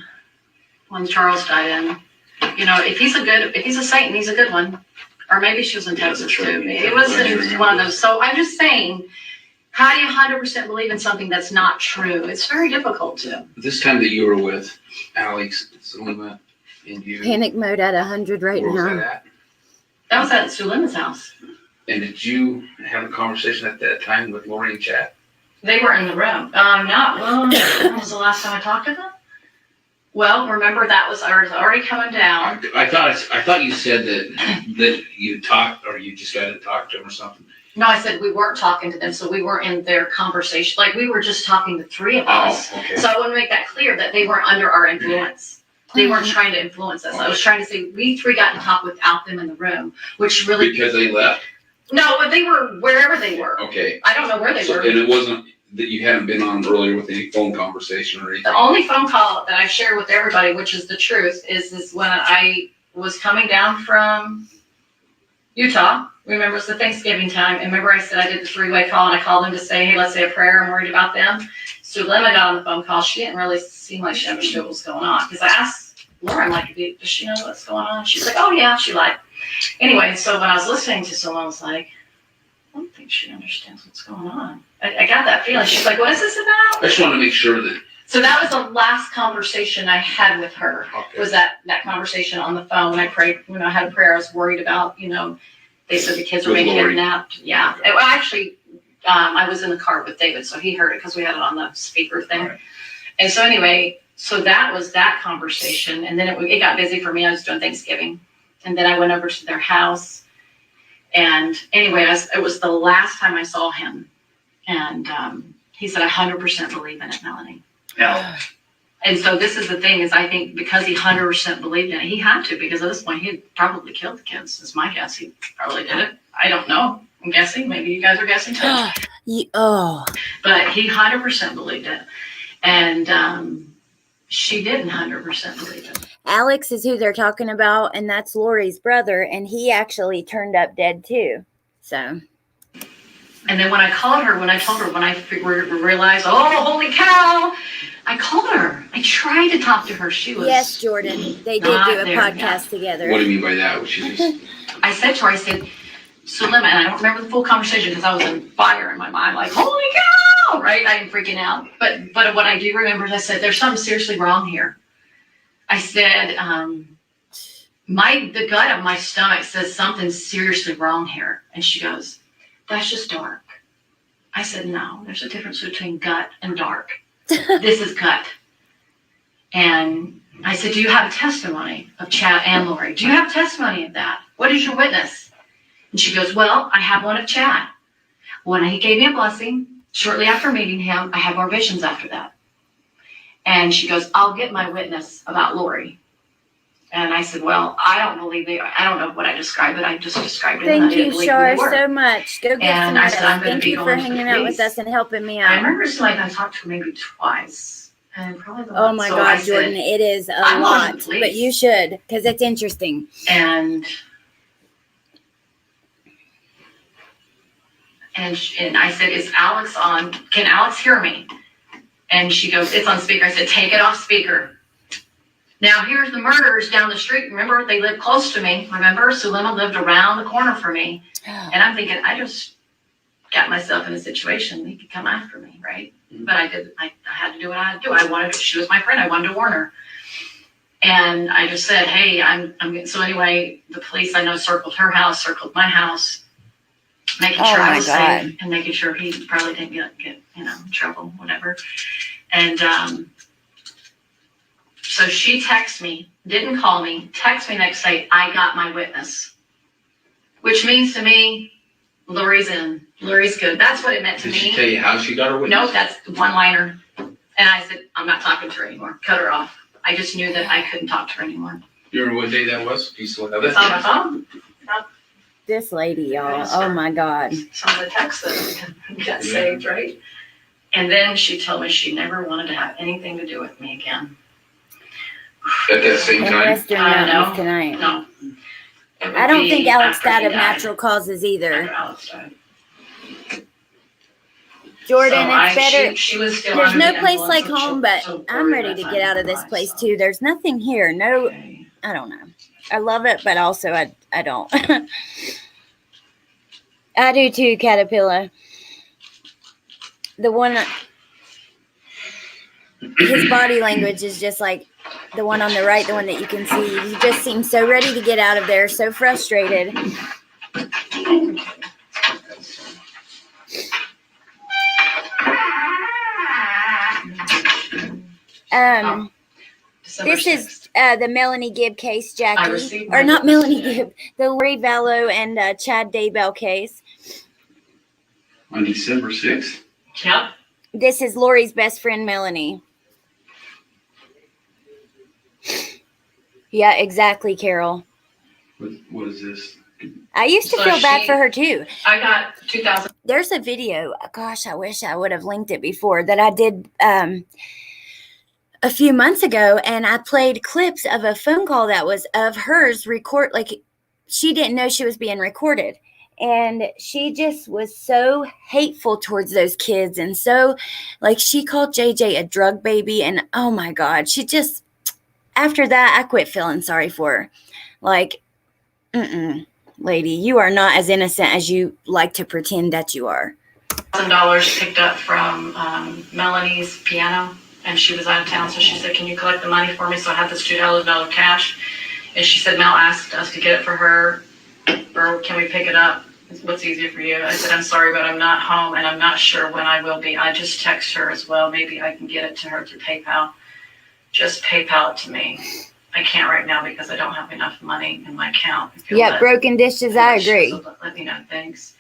when Charles died in. If he's a Satan, he's a good one. Or maybe she was in Texas too. It was one of those. So I'm just saying, how do you 100% believe in something that's not true? It's very difficult to. This time that you were with Alex, Sulema, and you. Panic mode at 100 right Where was now. that at? That was at Sulema's house. And did you have a conversation at that time with Lori and Chad? They were in the room. When was the last time I talked to them? Well, remember I was already coming down. I thought you said that you talked or you just got to talk to them or something. No, I said we weren't talking to them, so we weren't in their conversation. Like we were just talking to three of us. Oh, okay. So I want to make that clear that they weren't under our influence. They weren't trying to influence us. I was trying to say we three got to talk without them in the room, which really. Because they left? No, but they were wherever they were. Okay. I don't know where they were. And it wasn't that you hadn't been on earlier with any phone conversation or anything? The only phone call that I shared with everybody, which is the truth, is when I was coming down from Utah. Remember, it was the Thanksgiving time. And remember I said I did the three-way call and I called them to say, hey, let's say a prayer. I'm worried about them. Sulema got on the phone call. She didn't really seem like she understood what was going on. Because I asked Laura, I'm like, does she know what's going on? She's like, oh yeah, she lied. Anyway, so when I was listening to someone, I was like, I don't think she understands what's going on. I got that feeling. She's like, what is this about? I just want to make sure that. So that was the last conversation I had with her. Okay. Was that conversation on the phone when I prayed, when I had a prayer. I was worried about, they said the kids were With being Lori. kidnapped. Yeah. Okay. Well, actually, I was in the car with David, so he heard it because we had it on the speaker thing. Right. And so anyway, so that was that conversation. And then it got busy for me. I was doing Thanksgiving. And then I went over to their house. And anyway, it was the last time I saw him. And he said, I 100% believe in it, Melanie. Yeah. And so this is the thing is I think because he 100% believed in it, he had to, because at this point he had probably killed the kids, is my guess. He probably did it. I don't know. I'm guessing. Maybe you guys are guessing too. But he 100% believed it. And she didn't 100% believe it. Alex is who they're talking about, and that's Lori's brother, and he actually turned up dead too. So. And then when I called her, when I realized, oh, holy cow, I called her. I tried to talk to her. She was. Yes, Jordan. They did not do a there, podcast together. What do you mean by that? She just. I said to her, I said, Sulema, and I don't remember the full conversation because I was on fire in my mind, like, holy cow, right? I'm freaking out. But what I do remember is I said, there's something seriously wrong here. I said, the gut of my stomach says something's seriously wrong here. And she goes, that's just dark. I said, no, there's a difference between gut and dark. This is gut. And I said, do you have a testimony of Chad and Lori? Do you have testimony of that? What is your witness? And she goes, well, I have one of Chad. When he gave me a blessing, shortly after meeting him, I had more visions after that. And she goes, I'll get my witness about Lori. And I said, well, I don't believe I don't know what I described it. I just described it. Thank you, Shar, so much. Go get and some I said, I'm rest. Thank you for hanging out with us and helping me out. I remember I talked to her maybe twice. And probably oh my God, Jordan, it is a lot. But you should, because it's interesting. And I said, is Alex on? Can Alex hear me? And she goes, it's on speaker. I said, take it off speaker. Now, here's the murderers down the street. Remember, they lived close to me. Remember, Sulema lived around the corner from me. And I'm thinking, I just got myself in a situation. They could come after me, right? Mm-hmm. But I had to do what I had to do. She was my friend. I wanted to warn her. And I just said, hey, so anyway, the police, I know, circled her house, circled my house, making sure I was safe and making sure he probably didn't get in trouble, whatever. And so she texted me, didn't call me, texted me next day, I got my witness. Which means to me, Lori's in. Lori's good. That's what it meant to me. Did she tell you how she got her witness? No, that's one-liner. And I said, I'm not talking to her anymore. Cut her off. I just knew that I couldn't talk to her anymore. You remember what day that was? Do you still have it? It's on my phone. This lady, y'all. Oh my God. Some of the texts that got saved, right? And then she told me she never wanted to have anything to do with me again. At that same time? Western Mountains tonight. No. I don't think Alex died of natural causes either. Jordan, it's better. She was still there's no place like home, but I'm ready to get out of this place too. There's nothing here. No, I don't know. I love it, but also I don't. I do too, Caterpillar. The one, his body language is just like the one on the right, the one that you can see. He just seems so ready to get out of there, so frustrated. This is the Melanie Gibb case, Jackie. Or not Melanie Gibb, the Lori Vallow and Chad Daybell case. On December 6th? Yep. This is Lori's best friend, Melanie. Yeah, exactly, Carol. What is this? I used to feel bad for her, too. I got 2,000. There's a video, gosh, I wish I would have linked it before, that I did a few months ago, and I played clips of a phone call that was of hers she didn't know she was being recorded. And she just was so hateful towards those kids. And so, she called JJ a drug baby. And, oh, my God, she just, after that, I quit feeling sorry for her. Lady, you are not as innocent as you like to pretend that you are. $1,000 picked up from Melanie's piano. And she was out of town, so she said, can you collect the money for me? So I had this $2,000 cash. And she said, Mel asked us to get it for her. Or can we pick it up? What's easier for you? I said, I'm sorry, but I'm not home, and I'm not sure when I will be. I just text her as well. Maybe I can get it to her through PayPal. Just PayPal it to me. I can't right now because I don't have enough money in my account. Yeah, broken dishes, I agree. Let me know, thanks.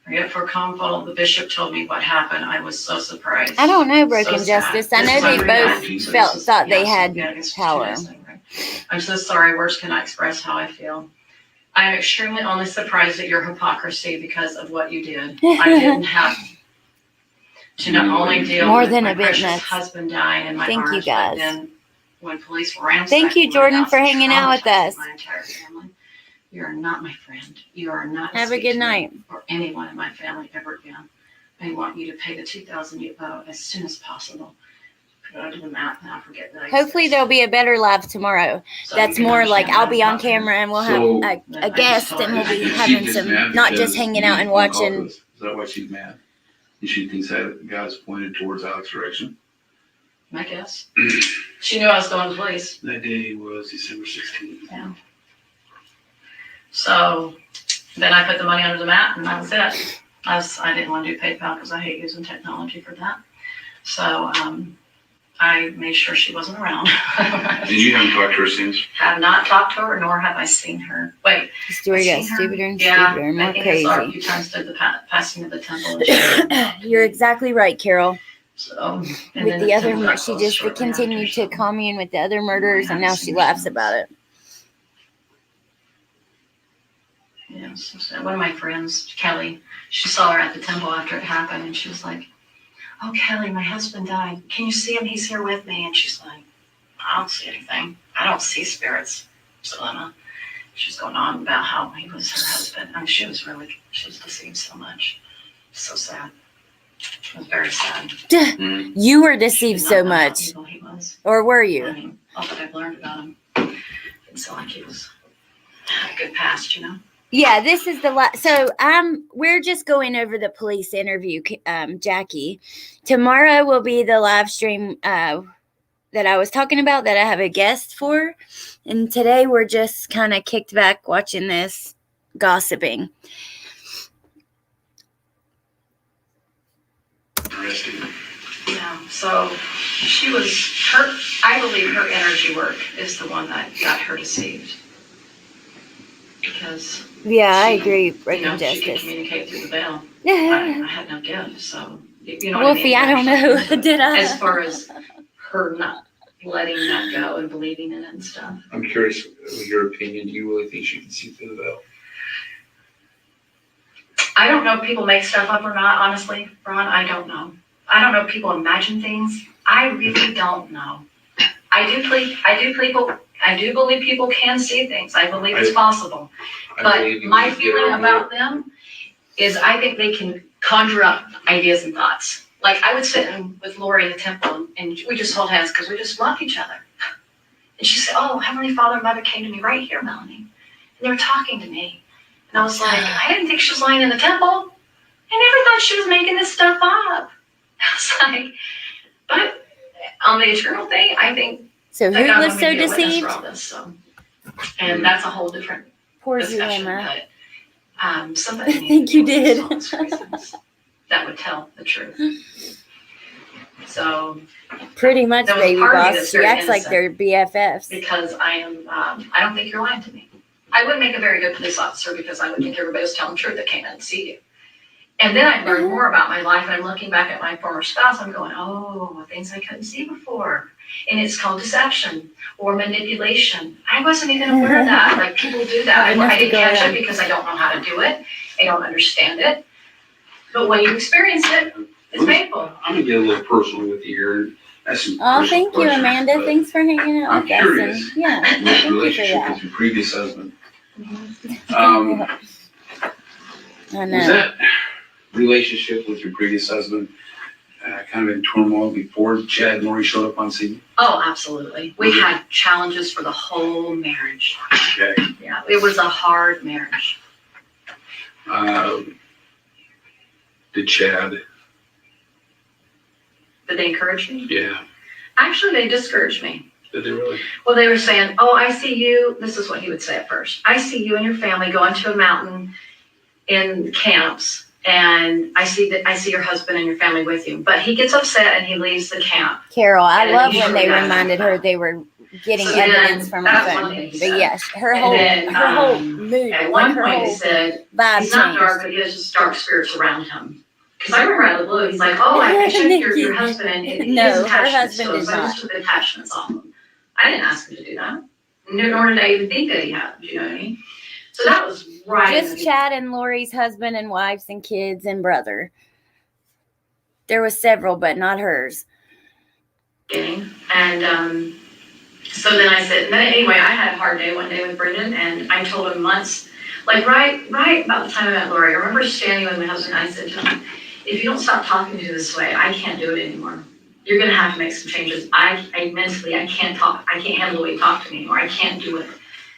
Yet for Conval, the bishop told me what happened. I was so surprised. I don't know, Broken Justice. I know they both thought they had power. I'm so sorry. Words cannot express how I feel. I am extremely only surprised at your hypocrisy because of what you did. I didn't have to not only deal with my precious husband dying in my arms, you guys. but then when police ransacked Thank you, Jordan, for hanging out with us. My entire family. You are not my friend. You are not. Have a good night. Or anyone in my family ever again. I want you to pay the $2,000 you owe as soon as possible. Go to the map and I forget that. Hopefully there'll be a better live tomorrow. So That's you can more like understand I'll what be I'm on talking camera and we'll So- have Then a I just guest told and her we'll be Is she having just some, mad not just because hanging you out and phone called watching. us? Is that why she's mad? And she thinks that God's pointed towards Alex's direction? I guess. She knew I was going to the police. That day was December 16th. So then I put the money under the mat and that was it. I didn't want to do PayPal because I hate using technology for that. So I made sure she wasn't around. Did you haven't talked to her since? Have not talked to her, nor have I seen her. Wait. The story got I've seen her. stupider and Yeah, stupider, more I think I saw her a crazy. few times through the passing of the temple. And You're exactly right, Carol. so, and With then the temple other, got she closed just shortly continued after, to so. commune with the other murderers, and now she laughs about it. Yeah, so one of my friends, Kelly, she saw her at the temple after it happened, and she was like, "Oh, Kelly, my husband died. Can you see him? He's here with me." And she's like, "I don't see anything. I don't see spirits." So she's going on about how he was her husband. I mean, she was deceived so much. So sad. It was very sad. You were She deceived did so not know how much, evil he was. or were I you? mean, all that I've learned about him, didn't sound like he had a good past, you know. Yeah, this is the last. So we're just going over the police interview, Jackie. Tomorrow will be the live stream that I was talking about that I have a guest for, and today we're just kind of kicked back watching this gossiping. Interesting. Yeah, so I believe her energy work is the one that got her deceived. Because Yeah, I she, agree. you Breaking know, she could justice. communicate through the veil. I had no gift, so you know what Wolfie, I don't know. Did I? As far as her not letting that go and believing in it and stuff. I'm curious, your opinion. Do you really think she can see through the veil? I don't know if people make stuff up or not, honestly, Ron. I don't know. I don't know if people imagine things. I really don't know. I do believe people can see things. I believe it's possible. I But believe you my can get feeling on about them is I think they can conjure up ideas and thoughts. Like I would sit with Lori in the temple and we just hold hands because we just love each other. And she said, "Oh, Heavenly Father and Mother came to me right here, Melanie. And they were talking to me." And I was like, I didn't think she was lying in the temple. I never thought she was making this stuff up. I was like, but on the eternal thing, I think So that who God was wanted so me to be a witness deceived? for all this, so. And that's a whole different Poor discussion, Zulema. but somebody I think you did. That would tell the truth. So, Pretty much, There was a baby part of me boss. that's She very acts like they're BFFs. because I don't think you're lying to me. I wouldn't make a very good police officer because I would think everybody was telling the truth that came in and see you. And then I learned more about my life, and I'm looking back at my former spouse. I'm going, oh, things I couldn't see before, and it's called deception or manipulation. I wasn't even aware of that. Like people do that. I didn't catch it because I don't know how to do it. I don't understand it. But when you experience it, it's painful. I'm gonna get a little personal with you here. And ask some Oh, personal thank you, questions, Amanda. but Thanks for hanging out I'm with us. curious. And, yeah, What's thank the you for relationship that. with your previous husband? I Was know. that relationship with your previous husband kind of in turmoil before Chad and Lori showed up on scene? Oh, absolutely. We had challenges for the whole marriage. Okay. Yeah, it was a hard marriage. Did Chad? Did they encourage me? Yeah. Actually, they discouraged me. Did they really? Well, they were saying, "Oh, I see you." This is what he would say at first. "I see you and your family going to a mountain in camps, and I see your husband and your family with you." But he gets upset and he leaves the camp. Carol, I And love he when they showed that. reminded her they were getting So then, evidence from her that's one phone. thing he But said. yes, her And whole then, her whole mood, At like one her point, he whole said, vibe "He's not dark, changed. but he has just dark spirits around him." Because I remember out of the blue, he's like, "Oh, I checked your husband and No, his her attachments husband to him, did so I not. just took the attachments off him." I didn't ask him to do that. Nor did I even think that he had. Do you know what I mean? So that was right. Just Chad and Lori's husband and wives and kids and brother. There was several, but not hers. And so then I said, but anyway, I had a hard day one day with Brendan, and I told him months, like right about the time I met Lori, I remember standing with my husband, and I said to him, "If you don't stop talking to me this way, I can't do it anymore." you're gonna have to make some changes. I mentally, I can't handle the way you talk to me anymore. I can't do it.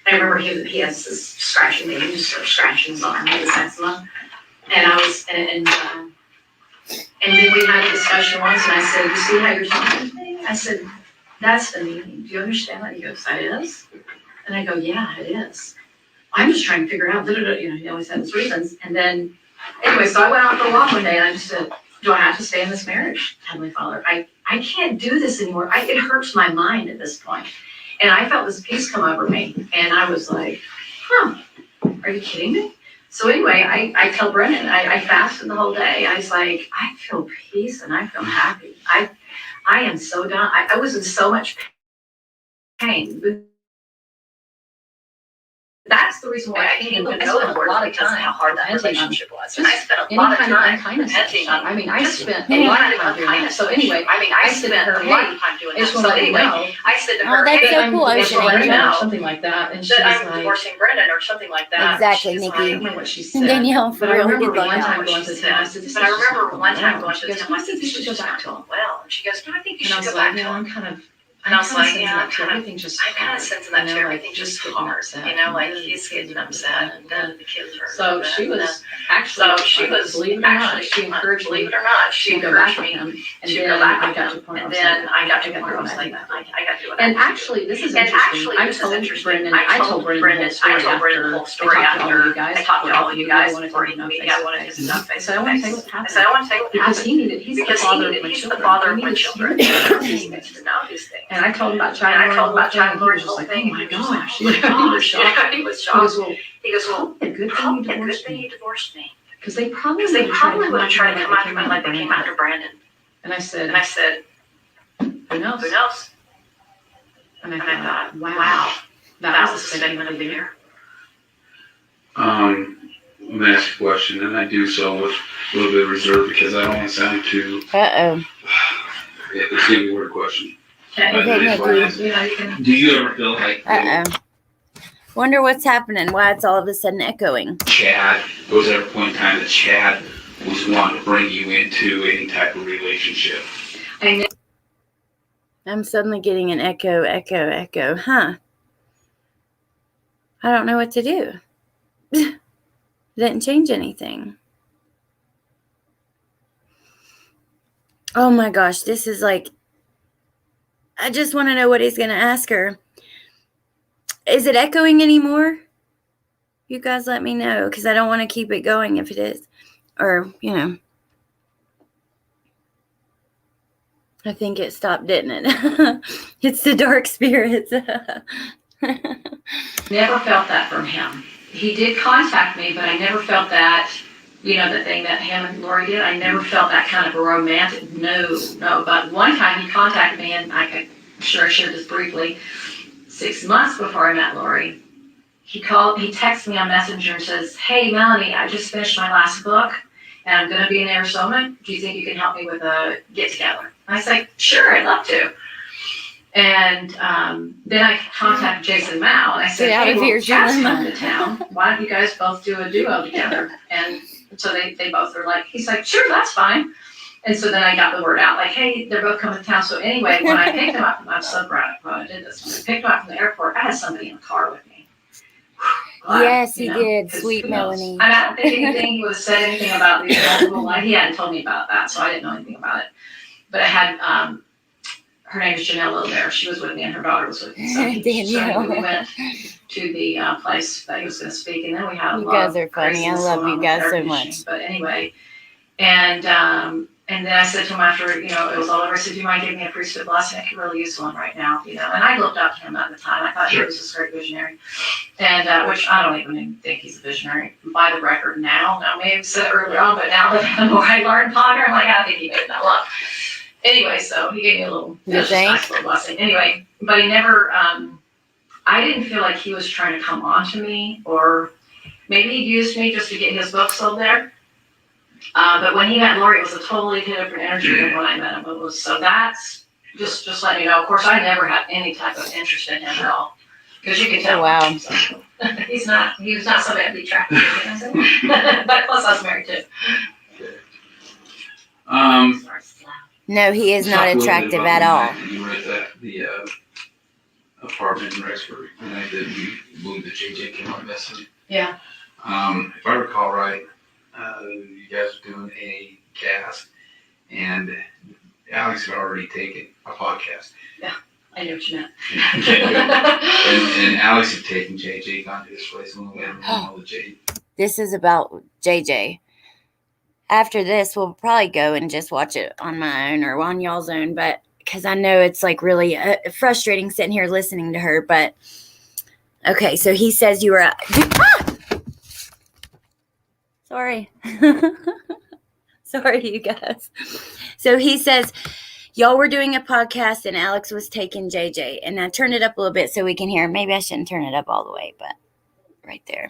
I remember he has this scratching me, he just started scratching his arm, his eczema. And I was, and then we had a discussion once, and I said, you see how you're talking to me? I said, that's the meaning. Do you understand that? He goes, that is? And I go, yeah, it is. I'm just trying to figure out, he always had his reasons. And then, anyway, so I went out for a walk one day, and I just said, do I have to stay in this marriage, Heavenly Father? I can't do this anymore. It hurts my mind at this point. And I felt this peace come over me, and I was like, are you kidding me? So anyway, I tell Brendan, I fasted the whole day. I was like, I feel peace and I feel happy. I am so done. I was in so much pain. That's the reason why I came to know the Lord, because of how hard that relationship was. And I spent a lot of time repenting on. I mean, I spent a lot of time doing that. So anyway, I spent a lot of time doing that. So anyway, I said to her, that's so cool, I'm Ocean divorcing Angel. or something like that, and she was like, I'm divorcing Brendan or something like that. Exactly, She's Nikki. like, I don't know what she said. Danielle But I really remember did like one that. time going to the I said, but I remember one time going to the temple. I said, you should go back to him. Well, and she goes, no, I think you should go back to him. And I was like, yeah, I'm kind of sensing that too. Everything just hard, like he's getting upset, and then the kids are. So she was believe it or not, she encouraged me to go back to him, and then I got to the point where I was like, I got to do it. And actually, this is interesting. I told Brendan the whole story after I talked to all of you guys before he wanted to see enough face to face. I said, I want to tell you what happened. Because he's the father of my children. He needs to know these things. And I told him about child Lord's whole thing. Oh my gosh. He was shocked. He goes, well, good thing you divorced me. Because they probably would have tried to come after me like they came after Brandon. And I said, who knows? And I thought, wow, that was a statement of the year. I'm gonna ask a question, and I do so with a little bit of reserve because I don't want to sound too. Uh-oh. It's gonna be a weird question. Okay, Do you ever feel like Wonder what's happening, why it's all of a sudden echoing. Chad, there was ever a point in time that Chad was wanting to bring you into any type of relationship? I'm suddenly getting an echo. Huh. I don't know what to do. Didn't change anything. Oh my gosh, this is like, I just want to know what he's going to ask her. Is it echoing anymore? You guys let me know, because I don't want to keep it going if it is. Or, I think it stopped, didn't it? It's the dark spirits. Never felt that from him. He did contact me, but I never felt that, the thing that him and Lori did. I never felt that kind of a romantic, no. But one time he contacted me, and I'm sure I shared this briefly. 6 months before I met Lori, he texted me on Messenger and says, hey, Melanie, I just finished my last book, and I'm going to be in Arizona. Do you think you can help me with a get-together? I was like, sure, I'd love to. And then I contacted Jason Mao, and I said, hey, Chad's coming to town. Why don't you guys both do a duo together? And so they both were like, he's like, sure, that's fine. And so then I got the word out, like, hey, they're both coming to town. So anyway, when I picked him up, I'm so proud of I did this. When I picked him up from the airport, I had somebody in the car with me. Glad, yes, he did. Sweet Melanie. I don't think he would have said anything about these multiple. He hadn't told me about that, so I didn't know anything about it. But I had her name is Janelle there. She was with me, and her daughter was with me. So we went to the place that he was going to speak, and then we had a lot. You guys are funny. I love you guys so much. But anyway, and then I said to him after, it was all over, I said, do you mind giving me a priesthood blessing? I could really use one right now, And I looked up to him at the time. I thought he was this great visionary. And, which I don't even think he's a visionary by the record now. Now, maybe I said it earlier on, but now that the more I learn ponder, I'm like, I think he made that up. Anyway, so he gave me a little, nice little blessing. Anyway, but he never, I didn't feel like he was trying to come on to me, or maybe he used me just to get his book sold there. But when he met Lori, it was a totally different energy than when I met him. So that's just letting you know. Of course, I never had any type of interest in him at all, because you can tell. Oh, wow. So, he was not somebody I'd be attracted to. But plus, I was married too. No, he is not Talked a little bit attractive about at the all. night that you were at the apartment in Rexburg, the night that you believe that JJ came on messing. Yeah. If I recall right, you guys were doing a cast, and Alex had already taken a podcast. I knew what you meant. and Alex had taken JJ, gone to his place, and we went and all the J. This is about JJ. After this, we'll probably go and just watch it on my own or on y'all's own, but because I know it's like really frustrating sitting here listening to her. But okay, so he says you were. Sorry. Sorry, you guys. So he says y'all were doing a podcast and Alex was taking JJ, and I turned it up a little bit so we can hear. Maybe I shouldn't turn it up all the way, but right there.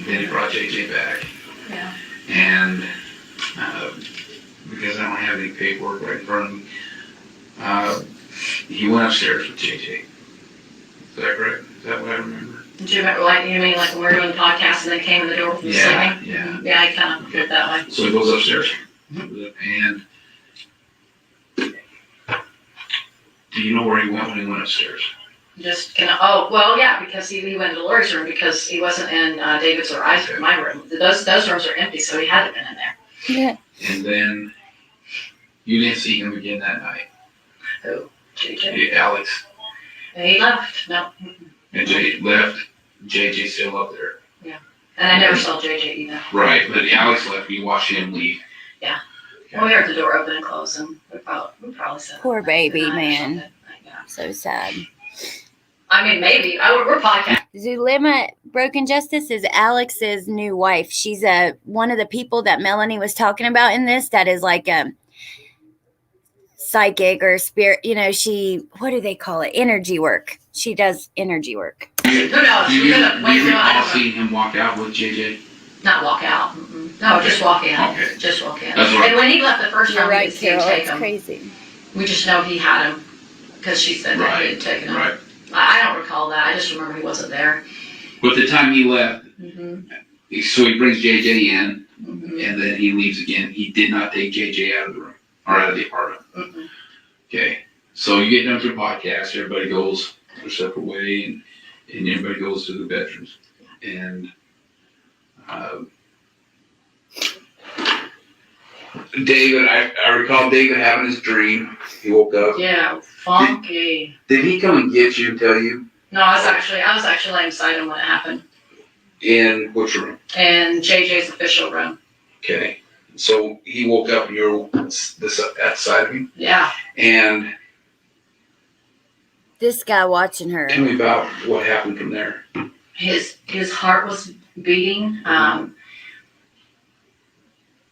Then he brought JJ back. Yeah. And because I don't have any paperwork right in front of me, he went upstairs with JJ. Is that correct? Is that what I remember? Do you remember, like, you mean like when we were doing the podcast and they came in the door from the Yeah, sleeping? yeah. Yeah, I kind of did that way. So he goes upstairs. And do you know where he went when he went upstairs? Just yeah, because he went to Lori's room because he wasn't in David's or my room. Those rooms are empty, so he hadn't been in there. Yeah. And then you didn't see him again that night. Who? JJ? Alex. And he left. No. And Jay left. JJ still up there. And I never saw JJ either. Right, but Alex left. You watched him leave. Yeah. Okay. Well, we heard the door open and close, and we probably said Poor baby, good night or man. something. Yeah. So sad. I mean, maybe. We're podcasting. Zulema Broken Justice is Alex's new wife. She's one of the people that Melanie was talking about in this that is like a psychic or spirit. You know, what do they call it? Energy work. She does energy work. Who knows? Do you We could have waited. I all don't know. see him walk out with JJ? Not walk out. Mm-mm. No, just walk in. Okay. Just walk in. That's right. And when he left the first You're time, we right, didn't see him Carol. take It's him. crazy. We just know he had him because she said that he had taken him. Right. I don't recall that. I just remember he wasn't there. But the time he left, Mm-hmm. so he brings JJ in, Mm-hmm. and then he leaves again. He did not take JJ out of the room or out of the apartment. Mm-hmm. Okay. So you get done with your podcast, everybody goes their separate way, and everybody goes to the bedrooms. And David, I recall David having his dream. He woke up. Yeah, funky. Did he come and get you and tell you? No, I was actually laying beside him when it happened. In which room? In JJ's official room. Okay. So he woke up and you're at the side of him. Yeah. And This guy watching her. tell me about what happened from there. His heart was beating.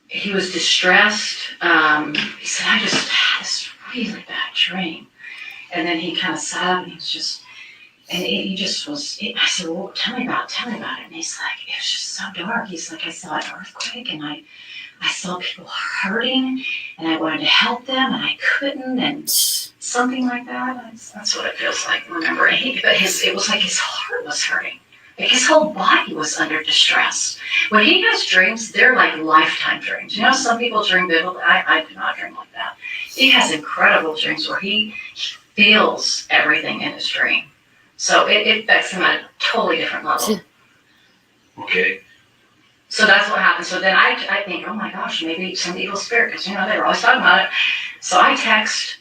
He was distressed. He said, I just had this really bad dream. And then he kind of sat up and he was just, and he just was, I said, well, tell me about it. And he's like, it was just so dark. He's like, I saw an earthquake and I saw people hurting and I wanted to help them and I couldn't and something like that. That's what it feels like remembering. But it was like his heart was hurting. Like his whole body was under distress. When he has dreams, they're like lifetime dreams. You know, some people dream vividly. I do not dream like that. He has incredible dreams where he feels everything in his dream. So it affects him at a totally different level. Okay. So that's what happened. So then I think, oh my gosh, maybe some evil spirit, because, you know, they were always talking about it. So I text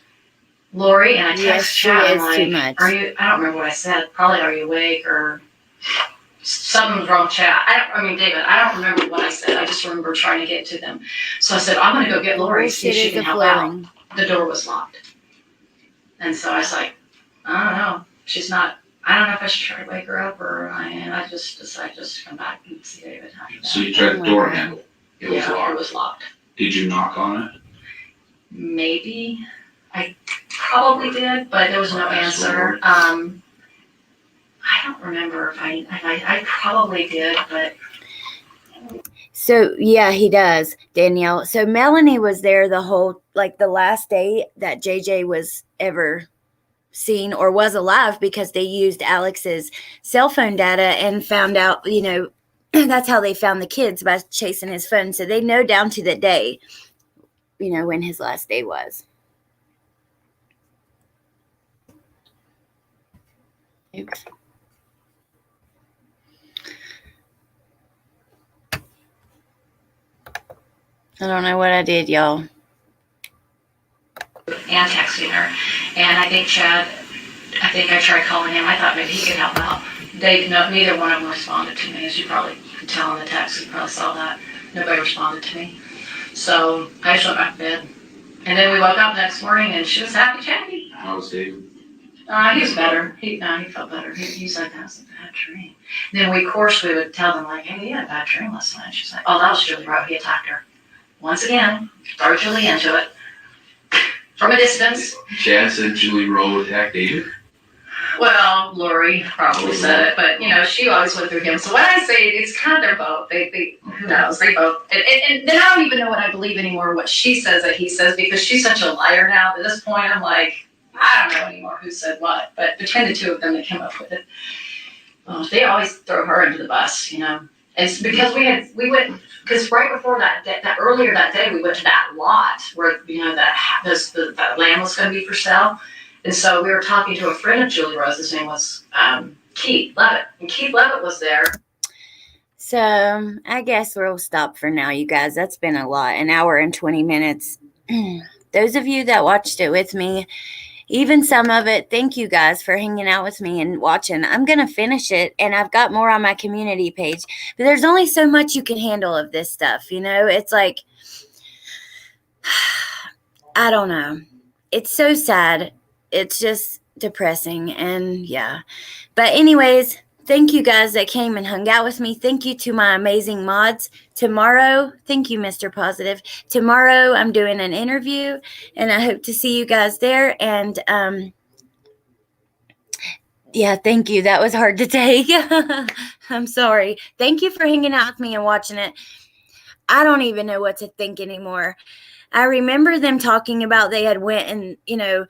Lori and I text she Chad. is I'm like, too much. I don't remember what I said. Probably, are you awake or something's wrong, Chad. David, I don't remember what I said. I just remember trying to get to them. So I said, I'm going to go get Lori, see if she can help out. The door was locked. And so I was like, I don't know. She's not, I don't know if I should try to wake her up or I just decided just to come back and see David after that. So you tried the door handle. It was Yeah, locked. it was locked. Did you knock on it? Maybe. I probably did, but there was no answer. I don't remember if I probably did, but. So, yeah, he does, Danielle. So Melanie was there the last day that JJ was ever seen or was alive, because they used Alex's cell phone data and found out, you know, that's how they found the kids, by chasing his phone. So they know down to the day when his last day was. Oops. I don't know what I did, y'all. And texting her. And I think I tried calling him. I thought maybe he could help out. Neither one of them responded to me, as you probably could tell in the text. You probably saw that. Nobody responded to me. So I just went back to bed. And then we woke up next morning and she was happy chappy. How was David? He was better. He felt better. He's like, that was a bad dream. Then we would tell them like, hey, you had a bad dream last night. She's like, oh, that was Julie Rowe. He attacked her. Once again, throw Julie into it. From a distance. Chad said Julie Rowe attacked David. Well, Lori probably said it, but she always went through him. So when I say it's kind of their both. They who knows? They both. And then I don't even know what I believe anymore. What she says that he says, because she's such a liar now. At this point, I'm like, I don't know anymore who said what. But between the two of them, they came up with it. They always throw her into the bus, And it's because we went. Because right before that earlier that day, we went to that lot where that land was going to be for sale, and so we were talking to a friend of Julie Rose. His name was Keith Levitt, and Keith Levitt was there. So I guess we'll stop for now, you guys. That's been a lot, an hour and 20 minutes. Those of you that watched it with me, even some of it, thank you guys for hanging out with me and watching. I'm going to finish it, and I've got more on my community page. But there's only so much you can handle of this stuff, It's like, I don't know. It's so sad. It's just depressing, and yeah. But anyways, thank you guys that came and hung out with me. Thank you to my amazing mods. Tomorrow, thank you, Mr. Positive. Tomorrow, I'm doing an interview, and I hope to see you guys there. And yeah, thank you. That was hard to take. I'm sorry. Thank you for hanging out with me and watching it. I don't even know what to think anymore. I remember them talking about they had went and,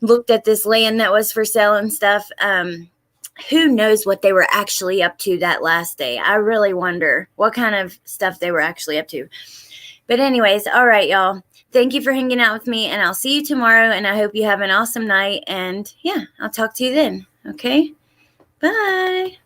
looked at this land that was for sale and stuff. Who knows what they were actually up to that last day. I really wonder what kind of stuff they were actually up to. But anyways, all right, y'all. Thank you for hanging out with me, and I'll see you tomorrow, and I hope you have an awesome night. And yeah, I'll talk to you then. Okay? Bye.